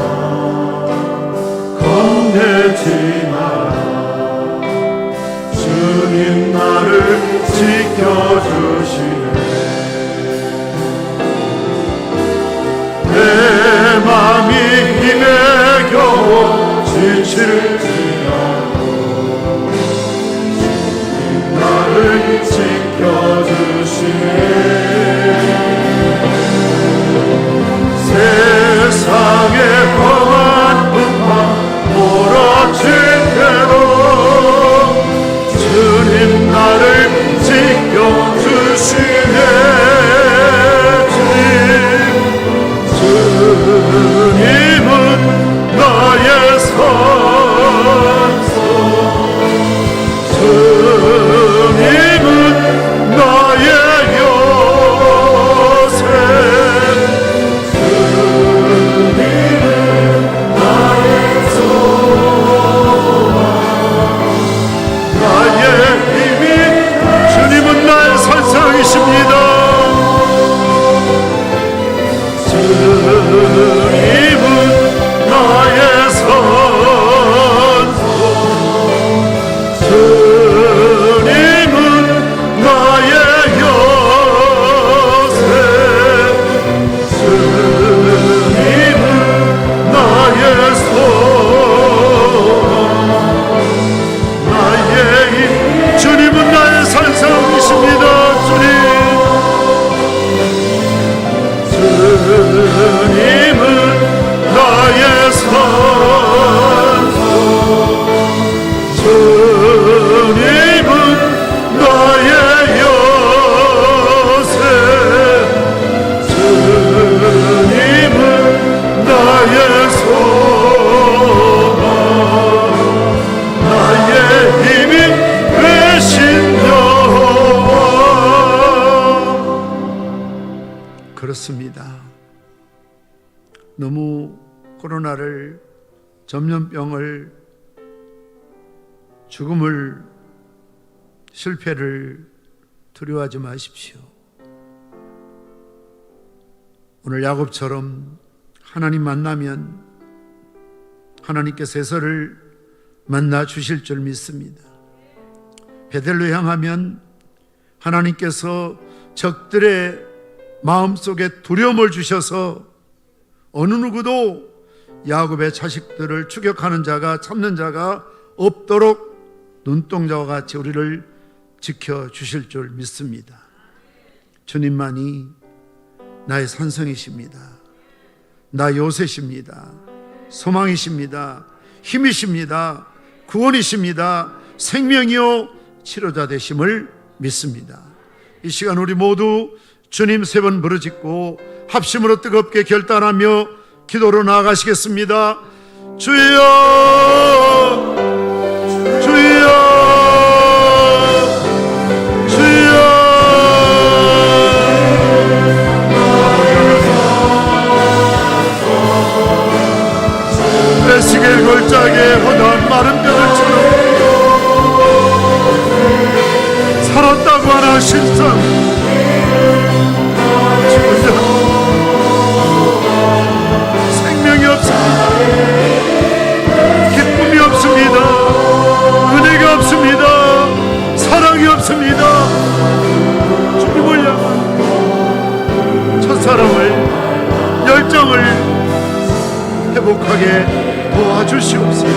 겁내지 마라. 주님 나를 지켜주시네. 내 맘이 힘에 겨워 지칠지라도 주님 나를 지켜주시네. 세상에 험한 풍파 몰아칠 때도 주님 나를 지켜주시네. 주님은 나의 선소. 주님은 나의 요새. 주님은 나의 산성이십니다. 주님은 나의 선소. 주님은 나의 요새. 주님은 나의 소망, 나의 힘. 주님은 나의 산성이십니다. 주님은 나의 선소. 주님은 나의 요새. 주님은 나의 소망, 나의 힘이 되신 여호와. 그렇습니다. 너무 코로나를, 전염병을, 죽음을, 실패를 두려워하지 마십시오. 오늘 야곱처럼 하나님 만나면 하나님께서 에서를 만나 주실 줄 믿습니다. 베델로 향하면 하나님께서 적들의 마음속에 두려움을 주셔서 어느 누구도 야곱의 자식들을 추격하는 자가, 참는 자가 없도록 눈동자와 같이 우리를 지켜주실 줄 믿습니다. 주님만이 나의 산성이십니다. 나 요새십니다. 소망이십니다. 힘이십니다. 구원이십니다. 생명이요 치료자 되심을 믿습니다. 이 시간 우리 모두 주님 3번 부르짖고 합심으로 뜨겁게 결단하며 기도로 나아가시겠습니다. 주여, 주여, 주여. 에스겔 골짜기에 허다한 마른 뼈를 치러 살았다고 하나 신상. 생명이 없습니다. 기쁨이 없습니다. 은혜가 없습니다. 사랑이 없습니다. 주님을 향한 첫사랑을, 열정을 회복하게 도와주시옵소서.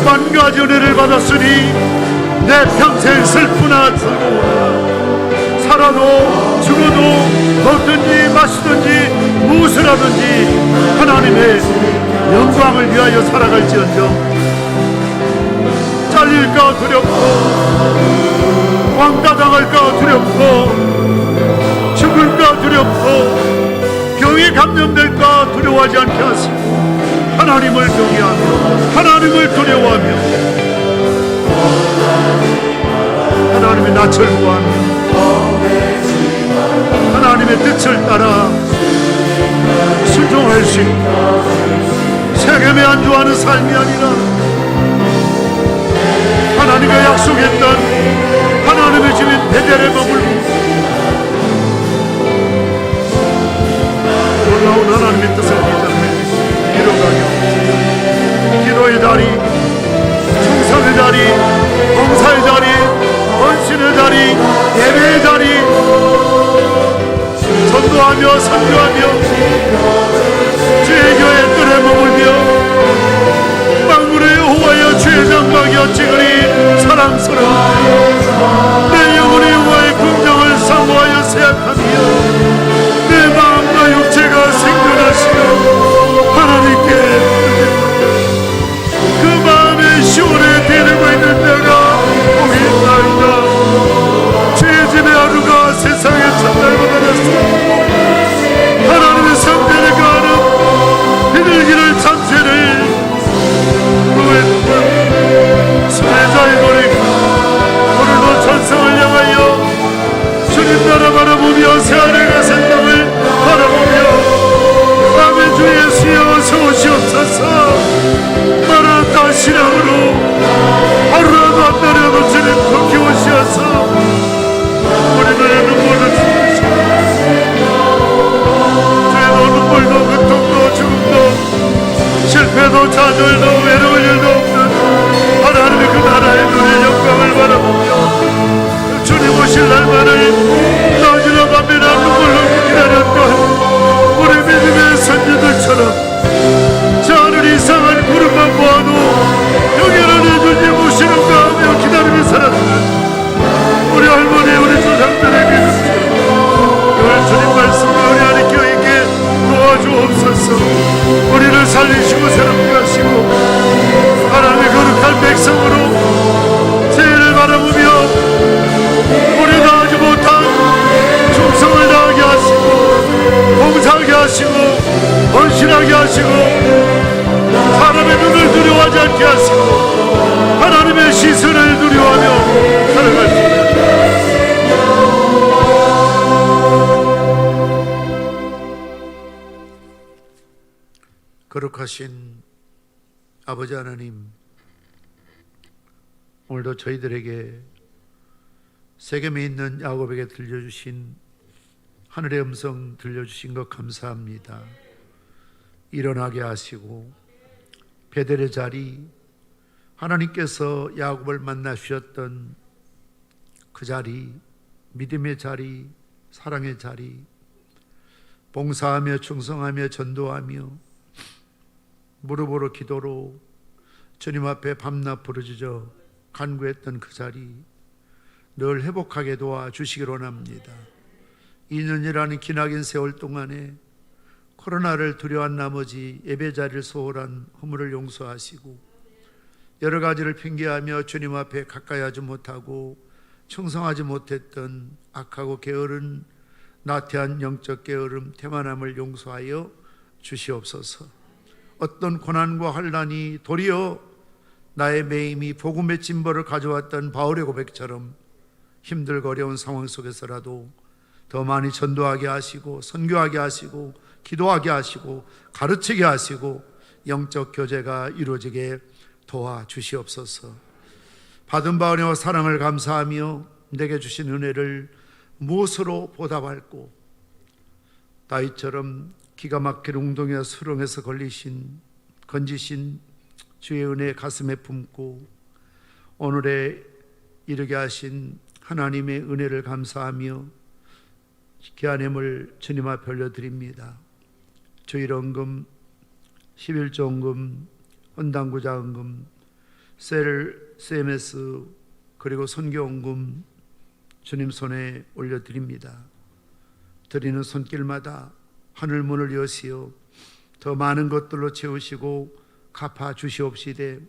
만 가지 은혜를 받았으니 내 평생 슬프나 즐거워나 살아도 죽어도 먹든지 마시든지 무엇을 하든지 하나님의 영광을 위하여 살아갈지언정 잘릴까 두렵고 왕따당할까 두렵고 죽을까 두렵고 병이 감염될까 두려워하지 않게 하시고 하나님을 경외하며 하나님을 두려워하며 하나님의 낯을 구하며 하나님의 뜻을 따라 순종할 수 있고 세겜에 안주하는 삶이 아니라 하나님과 약속했던 하나님의 집인 베델에 머물고 놀라운 하나님의 뜻을 이뤄가게 하옵소서. 기도의 다리, 충성의 다리, 봉사의 다리, 헌신의 다리, 예배의 다리, 전도하며 선교하며 주의 교회 뜰에 머물며 만군의 여호와여 주의 장막이여 찍으니 사랑스러운 내 영혼이 여호와의 긍정을 사모하여 생각하며 내 마음과 육체가 생존하시며 하나님께 그 마음의 시온에 데리고 있는 내가 복이 있나이다. 주의 집의 하루가 세상의 첫날보다 낫습니다. 하나님의 성전에 가는 비둘기를 참새를 수레자의 노래가 오늘도 천성을 향하여 주님 나라 바라보며 새하늘의 가산 땅을 바라보며 아멘. 주 예수여 어서 오시옵소서. 마라나타 신앙으로 하루라도 안 내려도 주님 거기 오시어서 우리들의 눈물을 쏟으시고 죄도 눈물도 고통도 죽음도 실패도 좌절도 외로울 일도 없는 하나님의 그 나라의 눈의 영광을 바라보며 주님 오실 날만을 나주로 밤이나 눈물로 기다렸던 우리 믿음의 선지들처럼 저 하늘 이상한 구름만 보아도 여기는 이 주님 오시는가 하며 기다리며 살았던 우리 할머니 우리 조상들의 믿음처럼 오늘 주님 말씀을 우리 안에 껴있게 도와주옵소서. 우리를 살리시고 새롭게 하시고 하나님의 거룩한 백성으로 죄를 바라보며 우리 다하지 못한 충성을 다하게 하시고 봉사하게 하시고 헌신하게 하시고 사람의 눈을 두려워하지 않게 하시고 하나님의 시선을 두려워하며 살아갈 수 있습니다. 거룩하신 아버지 하나님, 오늘도 저희들에게 세겜에 있는 야곱에게 들려주신 하늘의 음성 들려주신 것 감사합니다. 일어나게 하시고 베델의 자리, 하나님께서 야곱을 만나 주셨던 그 자리, 믿음의 자리, 사랑의 자리, 봉사하며 충성하며 전도하며 무릎으로 기도로 주님 앞에 밤낮 부르짖어 간구했던 그 자리 늘 회복하게 도와주시기로 원합니다. 2년이라는 기나긴 세월 동안에 코로나를 두려워한 나머지 예배 자리를 소홀한 허물을 용서하시고 여러 가지를 핑계하며 주님 앞에 가까이 하지 못하고 충성하지 못했던 악하고 게으른 나태한 영적 게으름 태만함을 용서하여 주시옵소서. 어떤 고난과 환난이 도리어 나의 매임이 복음의 진보를 가져왔던 바울의 고백처럼 힘들고 어려운 상황 속에서라도 더 많이 전도하게 하시고 선교하게 하시고 기도하게 하시고 가르치게 하시고 영적 교제가 이루어지게 도와주시옵소서. 받은 바 은혜와 사랑을 감사하며 내게 주신 은혜를 무엇으로 보답할고 다윗처럼 기가 막힐 웅덩이와 수렁에서 건지신 주의 은혜 가슴에 품고 오늘에 이르게 하신 하나님의 은혜를 감사하며 귀한 예물 주님 앞에 올려드립니다. 주일헌금, 11조헌금, 헌당구자헌금, CMS 그리고 선교헌금 주님 손에 올려드립니다. 드리는 손길마다 하늘문을 여시어 더 많은 것들로 채우시고 갚아 주시옵시되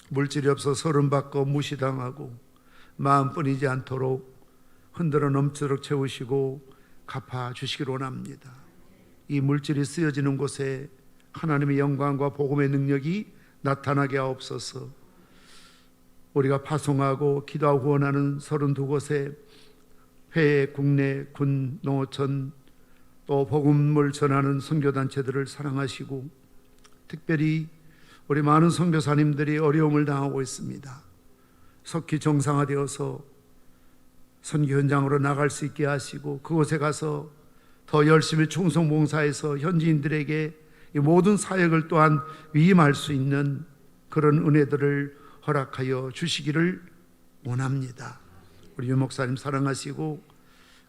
물질이 없어 서름받고 무시당하고 마음뿐이지 않도록 흔들어 넘치도록 채우시고 갚아 주시기로 원합니다. 이 물질이 쓰여지는 곳에 하나님의 영광과 복음의 능력이 나타나게 하옵소서. 우리가 파송하고 기도하고 원하는 32곳의 회의, 국내, 군, 농어촌 또 복음을 전하는 선교단체들을 사랑하시고, 특별히 우리 많은 선교사님들이 어려움을 당하고 있습니다. 속히 정상화되어서 선교 현장으로 나갈 수 있게 하시고, 그곳에 가서 더 열심히 충성봉사해서 현지인들에게 이 모든 사역을 또한 위임할 수 있는 그런 은혜들을 허락하여 주시기를 원합니다. 우리 유 목사님 사랑하시고,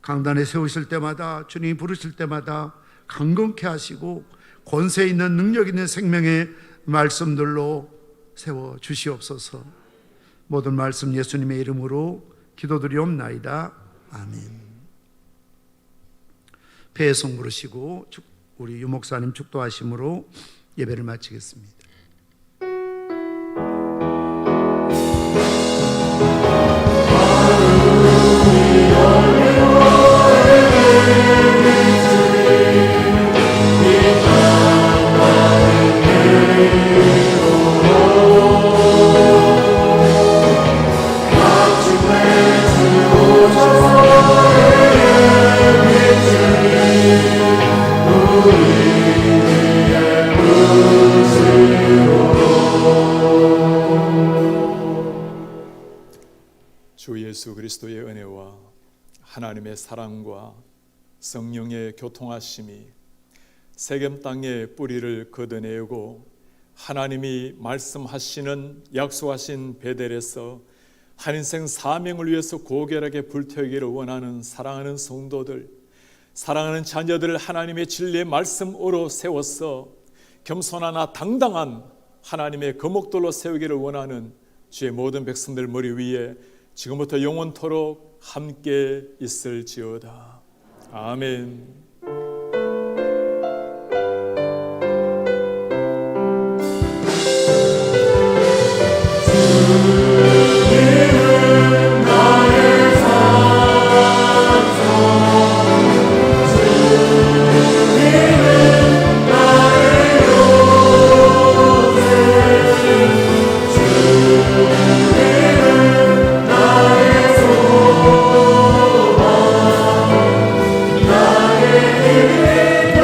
강단에 세우실 때마다, 주님이 부르실 때마다 강건케 하시고 권세 있는 능력 있는 생명의 말씀들로 세워 주시옵소서. 모든 말씀 예수님의 이름으로 기도드리옵나이다. 아멘. 배송 부르시고 우리 유 목사님 축도하심으로 예배를 마치겠습니다. 주 예수 그리스도의 은혜와 하나님의 사랑과 성령의 교통하심이 세겜 땅의 뿌리를 걷어내고 하나님이 말씀하시는 약속하신 베델에서 한 인생 사명을 위해서 고결하게 불태우기를 원하는 사랑하는 성도들, 사랑하는 자녀들을 하나님의 진리의 말씀으로 세워서 겸손하나 당당한 하나님의 거목들로 세우기를 원하는 주의 모든 백성들 머리 위에 지금부터 영원토록 함께 있을지어다. 아멘. 나의